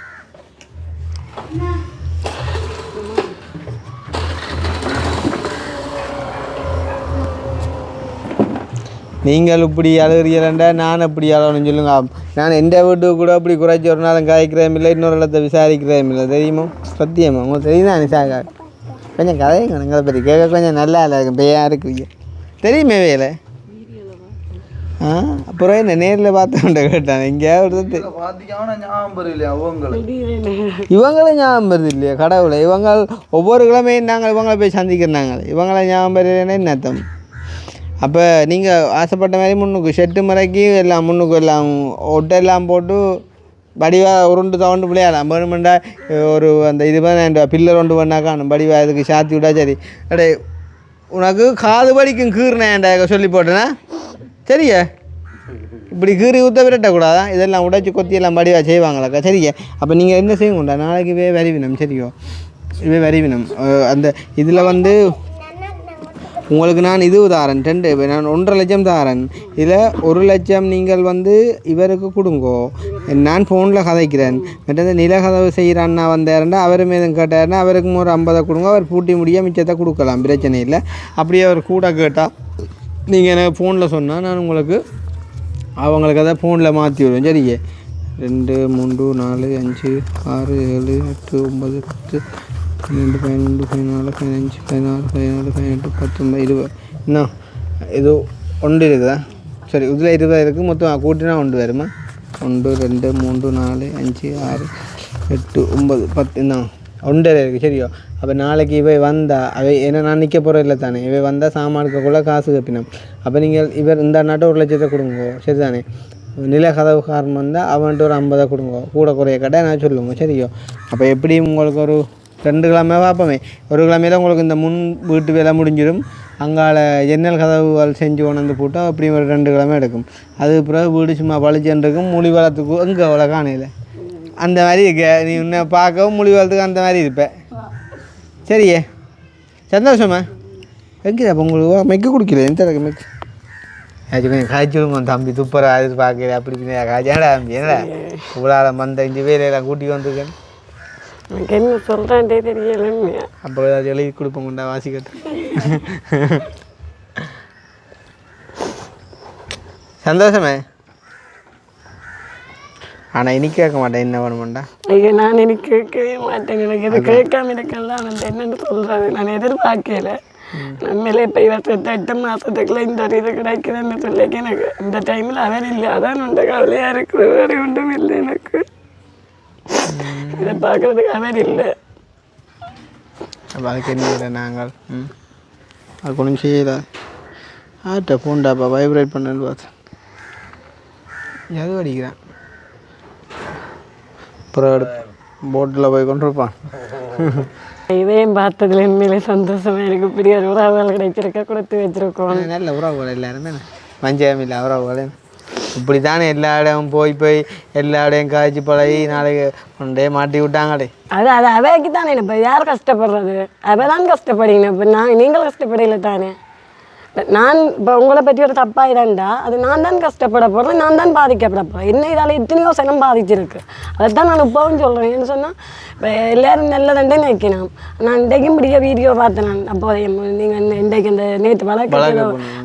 நீங்கள் இப்படி அழுகிறீங்களா நான் அப்படி அழகணும்னு சொல்லுங்க. நான் எந்த வீட்டுக்கு கூட அப்படி குறைச்சி ஒரு நாளும் காய்க்கிறேன் இல்லை இன்னொரு இடத்தை விசாரிக்கிறேன் இல்லை தெரியுமோ. சத்தியமா உங்களுக்கு தெரியுதா நிசாக்கா கொஞ்சம் கதைங்க எங்களை பற்றி கேட்க கொஞ்சம் நல்லா இல்லை பேயா இருக்குவீங்க தெரியுமே வேலை. அப்புறம் என்ன நேரில் பார்த்து கேட்டான் எங்கேயாவது இவங்களும் ஞாபகம் வருது இல்லையா கடவுளை. இவங்க ஒவ்வொரு கிழமையும் நாங்கள் இவங்களை போய் சந்திக்கிறாங்க. இவங்களை ஞாபகம் வருதுன்னா என்ன அர்த்தம்? அப்போ நீங்கள் ஆசைப்பட்ட மாதிரி முன்னுக்கு ஷெட்டு முறைக்கு எல்லாம் முன்னுக்கு எல்லாம் ஒட்டெல்லாம் போட்டு வடிவாக உருண்டு தவண்டு விளையாடலாம். வேணுமெண்டா ஒரு அந்த 20,000 பில்லர் ஒன்று பண்ணா காணும் வடிவாக இதுக்கு சாத்தி விட்டா சரி. அடே உனக்கு காது வலிக்கும் கீர்னேன்டா சொல்லி போட்டேன்னா சரியா. இப்படி கீறி ஊற்ற விரட்டக்கூடாதான். இதெல்லாம் உடைச்சி கொத்தியெல்லாம் வடிவாக செய்வாங்களாக்கா சரியா. அப்போ நீங்கள் என்ன செய்யுங்கண்டா நாளைக்கு வரிவினம் சரியோ வரிவினம் அந்த இதில் வந்து உங்களுக்கு நான் இது தாரேன் 2 நான் 1.5 லட்சம் தாரேன். இதில் 1 லட்சம் நீங்கள் வந்து இவருக்கு கொடுங்கோ. நான் ஃபோனில் கதைக்கிறேன். மற்ற நிலக்கதவு செய்கிறான்னா வந்தாருன்னா அவர் மீதும் கேட்டாருன்னா அவருக்கும் ஒரு 50 கொடுங்க. அவர் பூட்டி முடிய மிச்சத்தை கொடுக்கலாம் பிரச்சனை இல்லை. அப்படியே அவர் கூட கேட்டால் நீங்கள் எனக்கு ஃபோனில் சொன்னால் நான் உங்களுக்கு அவங்களுக்கு அதை ஃபோனில் மாற்றி விடுவேன் சரியே. 2 3 4 5 6 7 8 9 10 12 11 14 15 16 17 18 19 20 இன்னும் இது 1 இருக்குதா சரி. இதில் 20 இருக்குது மொத்தம் கூட்டினா 1 வருமா. 1 2 3 4 5 6 8 9 10 இன்னும் 1 இருக்குது சரியோ. அப்போ நாளைக்கு இவை வந்தால் அவை ஏன்னா நான் நிற்க போகிற இல்லை தானே. இவை வந்தால் சாமானுக்குள்ளே காசு கட்டினோம். அப்போ நீங்கள் இவர் இந்த நாட்டை 1 லட்சத்தை கொடுங்க சரி தானே. நிலக்கதவுக்காரன் வந்தால் அவன்ட்டு ஒரு 50 கொடுங்க. கூட குறைய கடை நான் சொல்லுங்க சரியோ. அப்போ எப்படியும் உங்களுக்கு ஒரு 2 கிழமை பார்ப்போமே. ஒரு கிழமையில் உங்களுக்கு இந்த முன் வீட்டு வேலை முடிஞ்சிடும். அங்கால ஜன்னல் கதவுகள் செஞ்சு கொண்டு போட்டால் அப்படியும் ஒரு 2 கிழமை எடுக்கும். அதுக்கு பிறகு வீடு சும்மா பழிச்சுன்னு இருக்கும். மொழி வளத்துக்கு எங்கே அவ்வளோ காணையில் அந்த மாதிரி இருக்க நீ உன்னை பார்க்கவும் மொழி வளத்துக்கு அந்த மாதிரி இருப்பேன் சரியே. சந்தோஷமா எங்கே அப்போ உங்களுக்கு மெக்கு குடிக்கல எந்த இருக்கு மெக்கு அது கொஞ்சம் காய்ச்சலுங்க தம்பி துப்புற அது பார்க்கல அப்படி காய்ச்சா தம்பி என்னடா இவ்வளோ மந்த இஞ்சி வேலையெல்லாம் கூட்டி வந்துருக்கேன். எனக்கு என்ன சொல்கிறேன்டே தெரியல. அப்போ ஏதாவது எழுதி கொடுப்போங்கண்டா வாசிக்கட்டு. சந்தோஷமே. ஆனால் இனி கேட்க மாட்டேன் என்ன வேணுமாண்டா. ஐயோ நான் இனி கேட்கவே மாட்டேன். எனக்கு எது கேட்காம இருக்கலாம். நான் என்னென்னு சொல்கிறது நான் எதிர்பார்க்கல. நம்மளே இப்போ இவர் 8 மாதத்துக்குள்ள இந்த ஒரு இது கிடைக்குதுன்னு சொல்லிக்க எனக்கு இந்த டைமில் அவர் இல்லை அதான் உண்ட கவலையாக இருக்குது, வேறு ஒன்றும் இல்லை எனக்கு. இதை பார்க்குறதுக்கு அவர் இல்லை. அப்போ அதுக்கு என்ன இல்லை நாங்கள் அது ஒன்றும் செய்யலை. ஆட்ட ஃபோன்டாப்பா வைப்ரேட் பண்ணு பார்த்தேன், எது அடிக்கிறேன். அப்புறம் போட்டில் போய் கொண்டிருப்பான். இதையும் பார்த்ததுல உண்மையிலே சந்தோஷமா எனக்கு. பெரிய ஒரு உறவுகள் கிடைச்சிருக்க கொடுத்து வச்சிருக்கோம். நல்ல உறவுகள் எல்லாருமே பஞ்சம் இல்லை உறவுகள். இப்படி தானே எல்லா இடம் போய் எல்லா இடையும் காய்ச்சி பழகி நாளைக்கு ஒன்றே மாட்டி விட்டாங்களே. அது அவைக்கு தானே. இப்போ யார் கஷ்டப்படுறது? அவ தான் கஷ்டப்படுங்க. இப்போ நீங்கள் கஷ்டப்படையில தானே. நான் இப்போ உங்களை பற்றி ஒரு தப்பாக இருந்தா அது நான் தான் கஷ்டப்பட போகிறேன், நான் தான் பாதிக்கப்பட போகிறேன். என்ன இதால் எத்தனையோ சனம் பாதிச்சிருக்கு. அதைத்தான் நான் இப்போவும் சொல்கிறேன். ஏன்னு சொன்னால் இப்போ எல்லோரும் நல்லதண்டே நினைக்கணும். நான் இன்றைக்கும் இப்படியே வீடியோ பார்த்தேன். நான் அப்போ நீங்கள் இன்றைக்கு இந்த நேற்று வழக்கு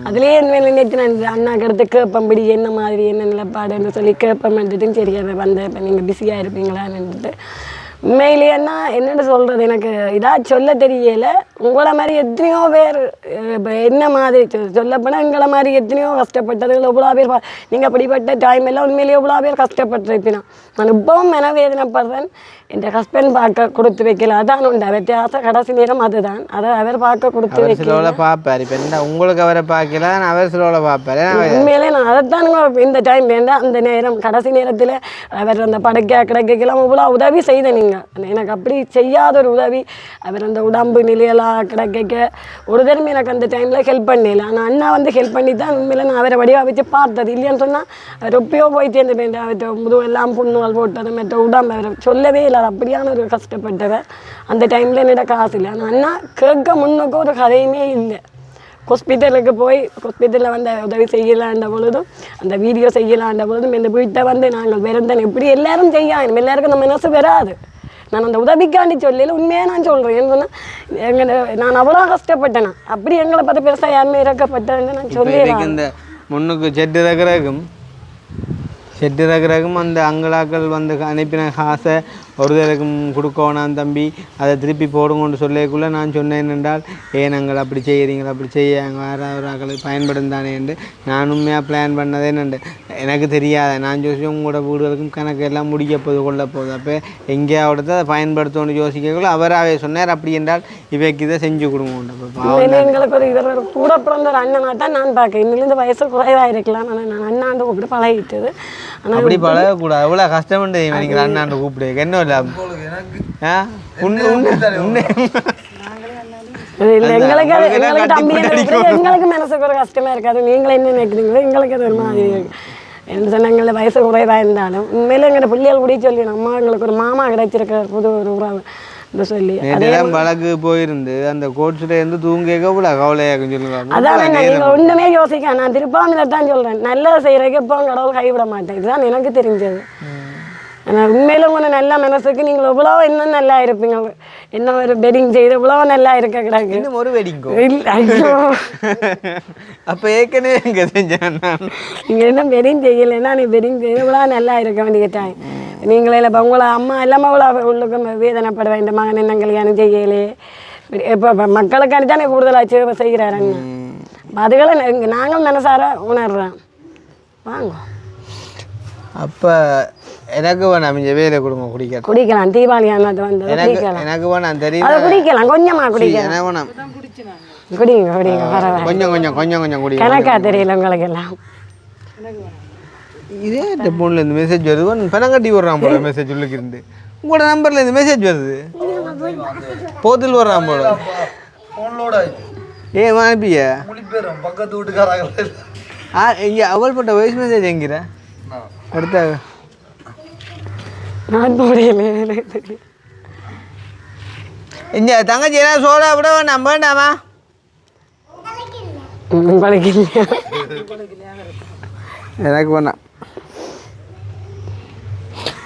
அதுலேயே நேற்று நான் அண்ணாக்கு எடுத்து கேட்பேன், இப்படி என்ன மாதிரி என்ன நிலப்பாடுன்னு சொல்லி கேட்பேன் வந்துட்டு சரி அதை வந்தேன். இப்போ நீங்கள் பிஸியாக இருப்பீங்களான்னுட்டு உண்மையிலேன்னா என்னென்னு சொல்கிறது எனக்கு இதாக சொல்ல தெரியலை. உங்களை மாதிரி எத்தனையோ பேர் இப்போ என்ன மாதிரி சொல்லப்போனால் எங்களை மாதிரி எத்தனையோ கஷ்டப்பட்டது எவ்வளோ பேர். நீங்கள் அப்படிப்பட்ட டைம் எல்லாம் உண்மையிலேயே எவ்வளோ பேர் கஷ்டப்பட்டுருப்பினா. நான் இப்பவும் மனவேதனைப்படுறேன். என் ஹஸ்பண்ட் பார்க்க கொடுத்து வைக்கல, அதான் உண்டு வித்தியாசம். கடைசி நேரம் அதுதான் அதை அவர் பார்க்க கொடுத்து வைக்கல. பார்ப்பார். இப்போ என்ன உங்களுக்கு அவரை பார்க்கல, அவர் சிலோட பார்ப்பார். உண்மையிலே நான் அதைத்தான் இந்த டைம் வேண்டாம். அந்த நேரம் கடைசி நேரத்தில் அவர் அந்த படைக்க கிடைக்கலாம் இவ்வளோ உதவி செய்த நீங்கள். எனக்கு அப்படி செய்யாத ஒரு உதவி. அவர் அந்த உடம்பு நிலையெல்லாம் கிடைக்க ஒரு தடவை எனக்கு அந்த டைமில் ஹெல்ப் பண்ணல. ஆனால் அண்ணா வந்து ஹெல்ப் பண்ணி தான் உண்மையில நான் அவரை வடிவாக வச்சு பார்த்தது. இல்லைன்னு சொன்னால் அவர் எப்பயோ போய் சேர்ந்து போயிட்டு அவர் முதுவெல்லாம் புண்ணுவால் போட்டது மற்ற உடம்பு அவர் சொல்லவே இல்லை. அப்படியான ஒரு கஷ்டப்பட்டவர். அந்த டைமில் என்னோட காசு இல்லை. ஆனால் அண்ணா கேட்க முன்னுக்கு ஒரு கதையுமே இல்லை. ஹாஸ்பிட்டலுக்கு போய் ஹாஸ்பிட்டலில் வந்து உதவி செய்யலான்ற பொழுதும் அந்த வீடியோ செய்யலான்ற பொழுதும் இந்த வீட்டை வந்து நாங்கள் விருந்தன் எப்படி எல்லாரும் செய்யணும். எல்லாருக்கும் அந்த மனசு வராது. நான் அந்த உதவிக்காண்டி சொல்லல, உண்மையாக நான் சொல்கிறேன். ஏன்னு சொன்னால் நான் அவ்வளோ கஷ்டப்பட்டேனா அப்படி எங்களை பார்த்து பெருசாக யாருமே இறக்கப்பட்டேன்னு நான் சொல்லிடுறேன். இந்த முன்னுக்கு செட்டு ரகரகம் அந்த அங்கலாக்கள் வந்து அனுப்பின காசை ஒரு தரக்கும் கொடுக்கணும் தம்பி, அதை திருப்பி போடுங்கன்னு சொல்லக்குள்ளே நான் சொன்னேன் என்றால் ஏனங்கள் அப்படி செய்கிறீங்களா, அப்படி செய்ய வேறு ஆக்களுக்கு பயன்படும் தானே என்று நான் உண்மையாக பிளான் பண்ணதே நண்டு. எனக்கு தெரியாத நான் யோசிச்சு உங்களோட வீடுகளுக்கும் கணக்கு எல்லாம் முடிக்க போகுது கொள்ள போகுது. அப்போ எங்கேயாவது அதை பயன்படுத்தணும்னு யோசிக்கக்குள்ள அவராகவே சொன்னார் அப்படி என்றால் இவைக்கு இதை செஞ்சு கொடுங்க. எங்களுக்கு ஒரு இவர் கூட பிறந்த ஒரு அண்ணனாக தான் நான் பார்க்க. இன்னிலேருந்து வயசு குறைவாக இருக்கலாம். ஆனால் நான் அண்ணாண்டு கூப்பிட்டு பழகிட்டது. ஆனால் அப்படி பழகக்கூடாது. எவ்வளோ கஷ்டம்னு நீங்கள் அண்ணாண்டு கூப்பிடு என்ன இல்லை எங்களுக்கு மனசுக்கு ஒரு கஷ்டமா இருக்காது. நீங்களே என்ன நினைக்கிறீங்களோ எங்களுக்கு அது ஒரு மாதிரி இருக்கு. என்ன சொன்னாங்கள வயசு குறைவாக இருந்தாலும் உண்மையில எங்களோட பிள்ளைகள் கூட சொல்லி அம்மா எங்களுக்கு ஒரு மாமா கிடைச்சிருக்க புது ஒரு உறவு சொல்லி வழக்கு போயிருந்து அந்த கோட்ஸ்ல இருந்து தூங்க கவலையாக சொல்லுவாங்க. அதான் நீங்க ஒண்ணுமே யோசிக்க. நான் திருப்பாமில தான் சொல்றேன், நல்லதை செய்யறதுக்கு இப்போ கடவுள் கைவிட மாட்டேன். இதுதான் எனக்கு தெரிஞ்சது. ஆனால் உண்மையில உங்களை நல்ல மனசுக்கு நீங்கள் எவ்வளோ இன்னும் நல்லா இருப்பீங்க. என்ன ஒரு வெட்டிங் செய்து இவ்வளோ நல்லா இருக்க கிடக்கு. இன்னும் ஒரு வெட்டிங் ஐயோ அப்போ ஏற்கனவே இங்கே செஞ்சேன் நான். நீங்கள் என்ன வெட்டிங் செய்யலைன்னா நீ வெட்டிங் செய்து இவ்வளோ நல்லா இருக்க வேண்டிய டைம். நீங்களே இல்லை இப்போ உங்களை அம்மா எல்லாமே இவ்வளோ உள்ளுக்கு வேதனைப்பட வேண்டும். மகன் என்ன கல்யாணம் செய்யலே இப்போ மக்களுக்காண்டி தானே கூடுதலாக செய்கிறாரு அண்ணா. அதுகளை நாங்கள் மனசார உணர்றோம். வாங்க அப்போ எனக்கு வேணாம் இங்கே வேலை கொடுங்க குடிக்கலாம். தீபாவளி அண்ணாத்து வந்து எனக்கு வேணாம் தெரியும். அதை குடிக்கலாம், கொஞ்சமாக குடிக்கலாம். வேணாம் குடிங்க பரவாயில்ல. கொஞ்சம் குடிங்க. கணக்கா தெரியல உங்களுக்கு எல்லாம். இதே ஃபோனில் இருந்து மெசேஜ் வருது. பணம் கட்டி விட்றான் போல மெசேஜ் உள்ளுக்கு இருந்து. உங்களோட நம்பரில் இருந்து மெசேஜ் வருது. போத்தில் வர்றான் போல. ஏன் அனுப்பிய பக்கத்து வீட்டுக்காரங்க இங்கே அவள் பட்ட வாய்ஸ் மெசேஜ் எங்கிற எடுத்தாக நான் போடையில இங்கே தங்கச்சி என்ன சோடா விட வேண்டாம் வேண்டாமா எனக்கு வேணாம்.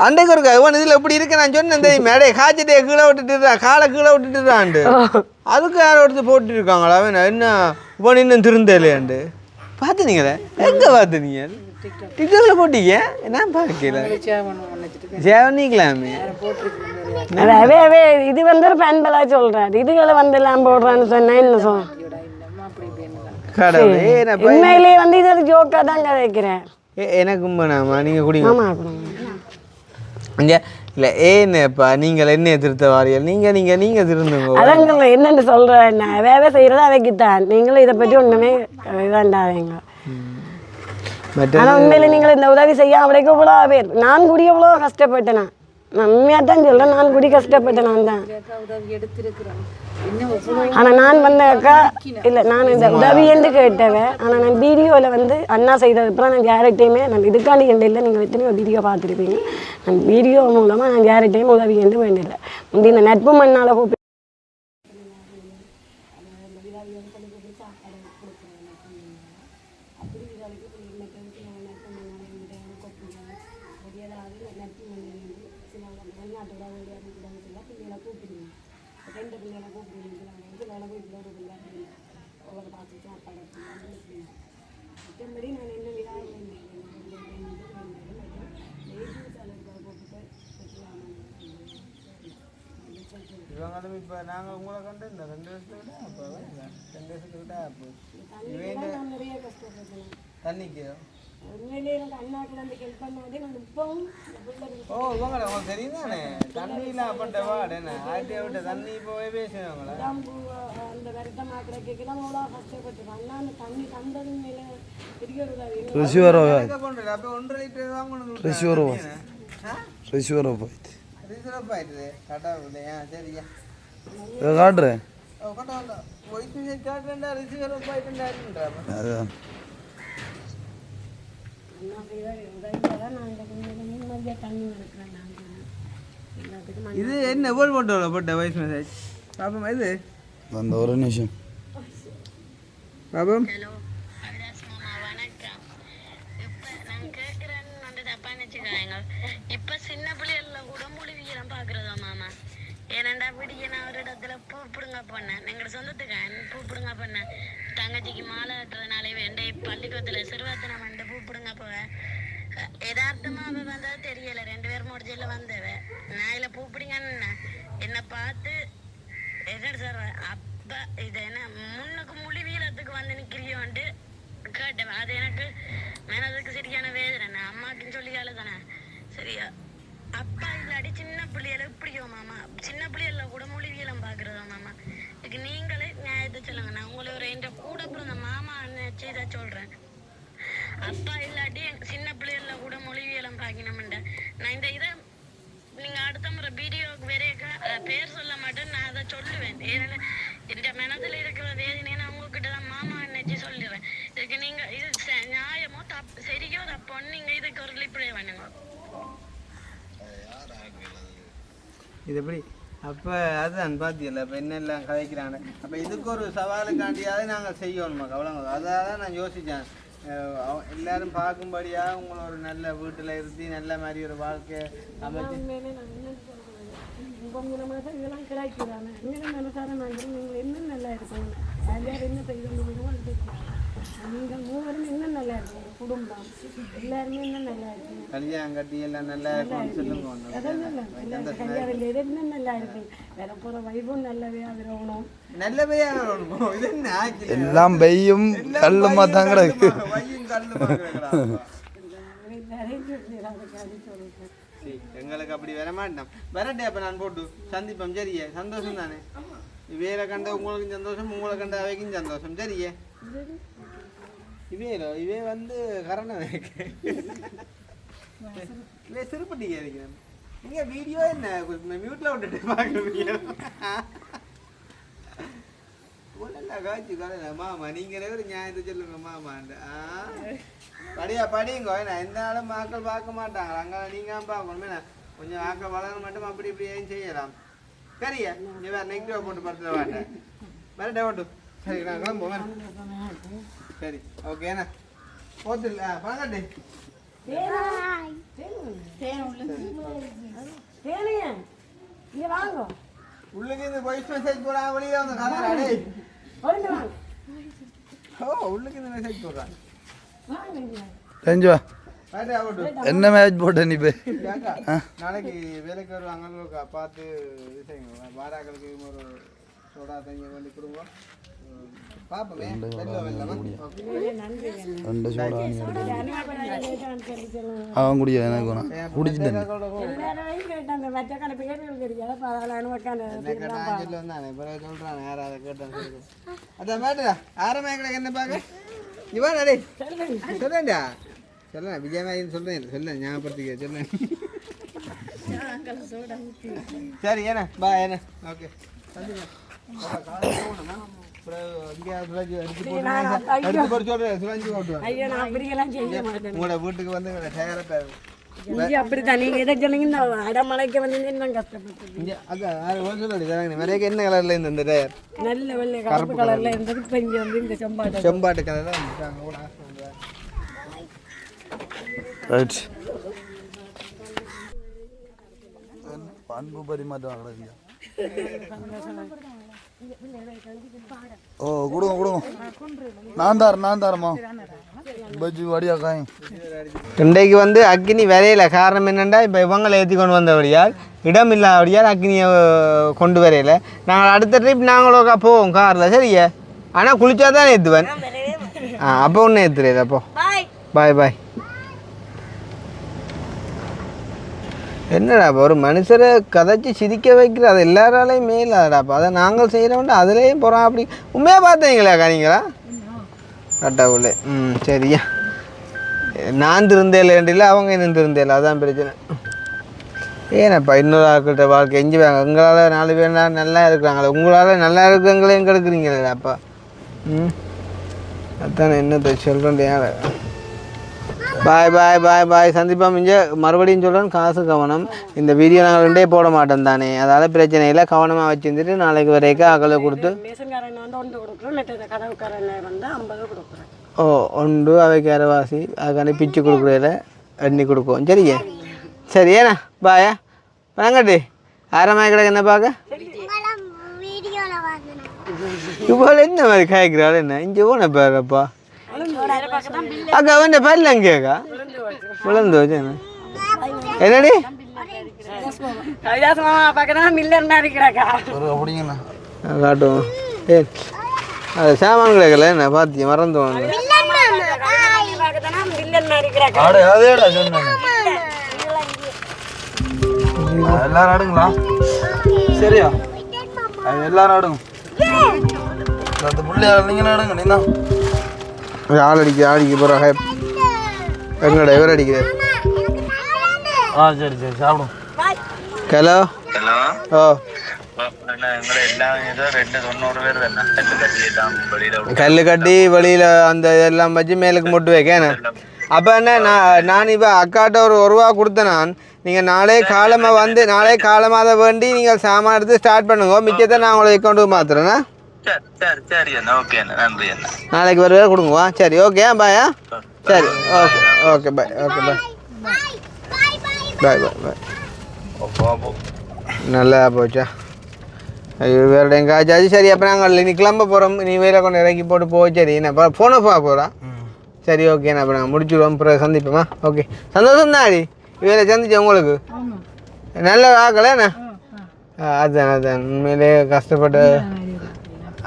அண்டைக்கு ஒரு இவன் இதில் எப்படி இருக்கு நான் சொன்னேன் தெரியும். மேடையை காய்ச்சிட்டே கீழே விட்டுட்டுறான், காலை கீழே விட்டுட்டுறான்ண்டு. அதுக்கு யாரும் எடுத்து போட்டு இருக்காங்களா அவன் என்ன இவன் இன்னும் திருந்தலையாண்டு பார்த்துனீங்களே? எங்கே பார்த்துனீங்க? டிக்டாக்ல போட்டீங்க? நான் பார்க்கல. சேவனிக்கலாமே இது வந்து ஒரு பண்பலா சொல்றாரு. இதுகளை வந்து எல்லாம் போடுறான்னு சொன்னா என்ன சொல்ல கடவுளே ஏனப்பா உண்மையிலேயே வந்து இது ஒரு ஜோக்காக தான் கதைக்கிறேன். எனக்கும் வேணாமா நீங்கள் குடிங்க ஆமா இங்கே இல்லை ஏன்னப்பா நீங்கள் என்ன திருத்த வாரியல் நீங்கள் திருந்துங்க அதங்கள என்னென்னு சொல்கிறேன், வேலை செய்கிறது அவைக்குத்தான். நீங்களும் இதை பற்றி ஒன்றுமே இதாண்டாதீங்க. ஆனால் உண்மையில நீங்கள் இந்த உதவி செய்ய அவளைக்கு இவ்வளோ பேர் நான் கூடி எவ்வளோ கஷ்டப்பட்டேன். நான் உண்மையாக தான் சொல்கிறேன், நான் கூடி கஷ்டப்பட்டேன். நான் தான் ஆனால் நான் வந்தாக்கா இல்லை நான் இந்த உதவி என்று கேட்டவன். ஆனால் நான் வீடியோவில் வந்து அண்ணா செய்தது அப்புறம் நான் யார்கிட்டையுமே நான் இதுக்காண்டி எந்த இல்லை. நீங்கள் எத்தனையோ வீடியோ பார்த்துருப்பீங்க. நான் வீடியோ மூலமாக நான் யார்கிட்டையும் உதவி என்று வேண்டியில்லை. முந்தி இந்த நட்பு மண்ணால் கூப்பிட்டு இவங்களும் இப்போ நாங்கள் உங்களை கண்டு இந்த 2 வருஷத்துக்கிட்ட அப்போ 2 வருஷத்துக்கிட்ட அப்போ நிறைய கஷ்டப்பட்டேன். தண்ணிக்கு உண்மையிலேயே எனக்கு அண்ணாக்கில் அந்த ஹெல்ப் பண்ணாதே நான் இப்பவும் ஓ இவங்கள உங்களுக்கு தெரியும் தானே தண்ணியில் பட்ட வாடு என்ன ஆட்டியை விட்டு தண்ணி போய் பேசுவாங்களா அந்த வருத்தமாக்கிற கேட்கலாம் அவ்வளோ கஷ்டப்பட்டேன். அண்ணா அந்த தண்ணி தந்ததும் மேலே பெரிய ஒரு உதவி. அப்போ 1 லிட்டர் வாங்கணும் ரிசர்வ் ஆயிடுது கடவுளே சரியா காட்டுறேன் காட்டுறேன்டா ரிசர்வ் ஆயிட்டுன்றா இது என்ன எவ்வளோ போட்ட வாய்ஸ் மெசேஜ் பாப்போம் இது அந்த ஒரு நிமிஷம் பாப்போம் இப்ப சின்ன பிள்ளைகள கூட மொழி வீரம் பாக்குறதா மாமா. ஏனண்டா விடிய நான் ஒரு இடத்துல பூ பிடுங்க போனேன், எங்களோட சொந்தத்துக்கு பூ பிடுங்க போனேன். தங்கச்சிக்கு மாலை கட்டுறதுனாலே வேண்டே பள்ளிக்கூடத்துல சிறுவாத்தனம் வந்து பூ பிடுங்க போவேன். யதார்த்தமா அவ வந்தா தெரியல, 2 பேர் முடிஞ்சல வந்தவ. நான் இதுல பூ பிடிங்கன்னு என்ன பார்த்து என்ன சார் அப்ப இது என்ன முன்னுக்கு மொழி வீரத்துக்கு வந்து நிக்கிறியோன்ட்டு கேட்டேன். அது எனக்கு மனதுக்கு சரியான வேதனை. அம்மாக்குன்னு சொல்லி தானே சரியா அப்பா இல்லாடி சின்ன பிள்ளைகளை இப்படியோ மாமா. சின்ன பிள்ளைகள கூட மொழிவியலம் பாக்குறதா மாமா. இதுக்கு நீங்களே நியாயத்தை சொல்லுங்க. நான் உங்களை ஒரு என் கூட பிறந்த மாமா செய்தா சொல்றேன். அப்பா இல்லாட்டி சின்ன பிள்ளைகள கூட மொழிவியலம் பாக்கணும்ன்ற நான் இந்த இதை நீங்க அடுத்த முறை வீடியோக்கு வேற பேர் சொல்ல மாட்டேன், நான் அதை சொல்லுவேன். ஏன்னா இந்த மனதில் இருக்கிற வேதனையை நான் உங்ககிட்ட தான் மாமா நினைச்சு சொல்லிடுவேன். இதுக்கு நீங்க இது நியாயமோ தப்பு சரியோ தப்போன்னு நீங்க இதுக்கு ஒரு ரிப்ளை பண்ணுங்க. இது எப்படி அப்போ அதுதான் பார்த்தியல்ல இப்போ என்னெல்லாம் கதைக்கிறாங்க. அப்போ இதுக்கு ஒரு சவாலுக்காண்டியாவது நாங்கள் செய்யணுமா கவலைங்க. அதான் நான் யோசித்தேன். எல்லாரும் பார்க்கும்படியாக உங்களை ஒரு நல்ல வீட்டில் இருந்து நல்ல மாதிரி ஒரு வாழ்க்கை அமைச்சு இதெல்லாம் கிடைக்கிறாங்க. எங்கே மனசார நாங்கள் நீங்கள் இன்னும் நல்லா இருக்கணும். யார் என்ன செய்யணும் நீங்கள் மூவரும் இன்னும் நல்லா இருக்கணும். குடும்பம் எல்லாருமே இன்னும் நல்லா இருக்கணும். கல்யாணம் கட்டி எல்லாம் நல்லா இருக்கும்னு சொல்லுங்க. கல்யாணம் இன்னும் நல்லா இருக்கு. வேற போகிற வைபவம் நல்லவையாக வரணும். நல்லவையா வரணும். இது என்ன எல்லாம் பெய்யும் கல்லுமா தான் கிடக்கு. எங்களுக்கு அப்படி வர மாட்டோம். வரட்டே அப்போ நான் போட்டு சந்திப்போம். சரியே சந்தோஷம் தானே. வேற கண்ட உங்களுக்கு சந்தோஷம், உங்களை கண்ட அவைக்கும் சந்தோஷம். சரியே இவே வந்து கரணம் இவே சிறுபட்டி கேட்கிறேன். நீங்கள் வீடியோ என்ன மியூட்டில் விட்டுட்டு பார்க்குறீங்க. ஒன்றும் காய்ச்சி கலையில மாமா நீங்களே ஒரு நியாயத்தை சொல்லுங்க மாமாண்ட. படியுங்க என்ன எந்த நாளும் மக்கள் பார்க்க மாட்டாங்க. அங்கே நீங்கள் பார்க்கணும். என்ன கொஞ்சம் ஆக்கள் வளர மட்டும் அப்படி இப்படி ஏன் செய்யலாம். சரியா நீ வேறு நெகட்டிவாக போட்டு படுத்துட மாட்டேன். வரட்டே ஓட்டு. சரி நான் கிளம்புவோம். சரி ஓகேண்ணா போத்து பழங்கட்டு உள்ளுக்கு இந்த வாய்ஸ் மெசேஜ் போடுறாங்க. வெளியே வந்து கலராடே உள்ளுக்கு இந்த மெசேஜ் போடுறாங்க. என்ன மேட்ச் போட்ட நீ போய் நாளைக்கு வேலைக்கு வருவாங்க பார்த்து இது செய்யுங்க. வாராக்களுக்கு ஒரு சோடா தண்ணி கொண்டு கொடுங்க பாப்பமே வெல்ல வெல்லமா ரெண்டு சோடா நீ அவன் குடியா எனக்கு வேணாம் குடிச்சிட்டேன் வந்தானே பிறகு சொல்றானே யாராவது கேட்டான்னு சொல்லி அதான் மேட்டுடா ஆரம்பம் எங்களுக்கு என்ன பார்க்க இவன் அடே சொல்லேன்டா சொல்லேன் விஜயமாயின்னு சொல்றேன் சொல்ல ஞாபகப்படுத்திக்க சொல்லேன் சரி ஏண்ணா பா ஏண்ணா ஓகே உங்களோட வீட்டுக்கு வந்து அப்படித்தான் நீங்க எதை சொன்னீங்கன்னா அடமலைக்கு வந்து நான் கஷ்டப்பட்டேன். என்ன கலர்ல இருந்து இந்த டயர் நல்ல வெள்ளை கருப்பு கலர்ல இருந்தது. இப்ப இங்க வந்து இந்த செம்பாட்டு கலர்ல ரைட் பண்பு பரிமாற்றம் ஓ கொடுங்க கொடுங்க நான் தரமா பஜ்ஜி வடியா காய் இன்றைக்கு வந்து அக்னி விரையில காரணம் என்னென்னா இப்போ இவங்களை ஏற்றி கொண்டு வந்தபடியால் இடம் இல்லாதபடியால் அக்னியை கொண்டு வரையில நாங்கள் அடுத்த ட்ரிப் நாங்களோக்கா போவோம் காரில் சரியா ஆனால் குளிச்சா தான் ஏற்றுவேன் அப்போ ஒன்றும் ஏற்றுறது அப்போ பாய் பாய் என்னடாப்பா ஒரு மனுஷரை கதைச்சி சிரிக்க வைக்கிற அது எல்லாராலையும் மேலாடாப்பா அதை நாங்கள் செய்கிறோம்னா அதுலேயும் போகிறோம் அப்படி உண்மையாக பார்த்தீங்களாக்கா நீங்களா கட்டாவுள்ளே சரியா நான் திருந்தேல அவங்க இன்னும் திருந்தேல அதான் பிரச்சனை ஏன்னாப்பா இன்னொரு ஆட்கள்கிட்ட வாழ்க்கை எஞ்சி வாங்க உங்களால் 4 பேர் நல்லா இருக்கிறாங்களே உங்களால் நல்லா இருக்கிறவங்களே கெடுக்குறீங்களேப்பா அதான் என்னத்தை சொல்கிறேன் பாய் பாய் பாய் பாய் சந்திப்பா மிஞ்ச மறுபடியும் சொல்கிறேன் காசு கவனம் இந்த வீடியோ நாங்கள் 2 போட மாட்டோம் தானே அதால் பிரச்சனை இல்லை கவனமாக வச்சுருந்துட்டு நாளைக்கு வரைக்கும் அகலை கொடுத்து ஓ 1 அவைக்கு அரைவாசி அதுக்காண்டி பிச்சு கொடுக்குறதில்ல எண்ணி கொடுப்போம் சரியா சரி ஏண்ணா பாயா வாங்கட்டு ஆரமாக கிடக்கு என்ன பார்க்க இவ்வளோ என்ன மாதிரி காய்க்கிறாள் என்ன இங்கே போன பேரப்பா அக்கா அவன் பல்ல அங்கேக்கா விழுந்து வச்சு என்னடி காட்டுவோம் ஏ அது சாமான் கிடைக்கல என்ன பார்த்தி மறந்து எல்லாரும் ஆடுங்களா சரியா எல்லாரும் ஆடுங்க அந்த புள்ளி நீங்க ஆடுங்க நீங்க ஆள் அடிக்க போகிற எங்கடா இவர் அடிக்கிறார் சரி சரி சாப்பிடும் ஹலோ ஓ கல் கட்டி வெளியில் அந்த இதெல்லாம் வச்சு மேலுக்கு மொட்டு வைக்கேண்ணே அப்போ என்ன நான் இப்போ அக்காட்ட ஒரு ரூபா கொடுத்தேன் நான் நீங்கள் நாளே காலமாக அதை வேண்டி நீங்கள் சாமான் எடுத்து ஸ்டார்ட் பண்ணுங்க மிச்சத்தை நான் உங்களை அக்கௌண்ட்டுக்கு மாற்றுறேண்ணா நாளைக்கு ஒரு பேர் கொடுங்க சரி ஓகே பாயா சரி okay okay bye okay bye bye bye bye நல்லா போச்சா வேறு எங்காச்சாச்சு சரி அப்போ நாங்கள் இன்னைக்கு கிளம்ப போகிறோம் நீ வேலை கொண்டு இறக்கி போட்டு போய் சரி என்ன ஃபோனை போகிறா சரி ஓகேண்ணா அப்போ நாங்கள் முடிச்சுடுவோம் அப்புறம் சந்திப்போமா ஓகே சந்தோஷம் தான் அடி வேலை சந்திச்சேன் உங்களுக்கு நல்ல ஆக்கலண்ணா அதுதான் உண்மையிலே கஷ்டப்பட்டு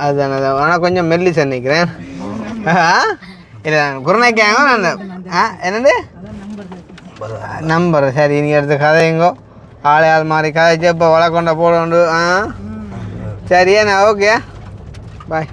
அதுதான் ஆனால் கொஞ்சம் மெல்லி நினைக்கிறேன் இல்லை குருணைக்காங்க நான் என்னது நம்பர் சரி நீங்கள் எடுத்து கதையுங்கோ ஆள் மாதிரி கதைச்சு இப்போ வளர்க்கொண்ட போட உண்டு சரியா நான் ஓகே பாய்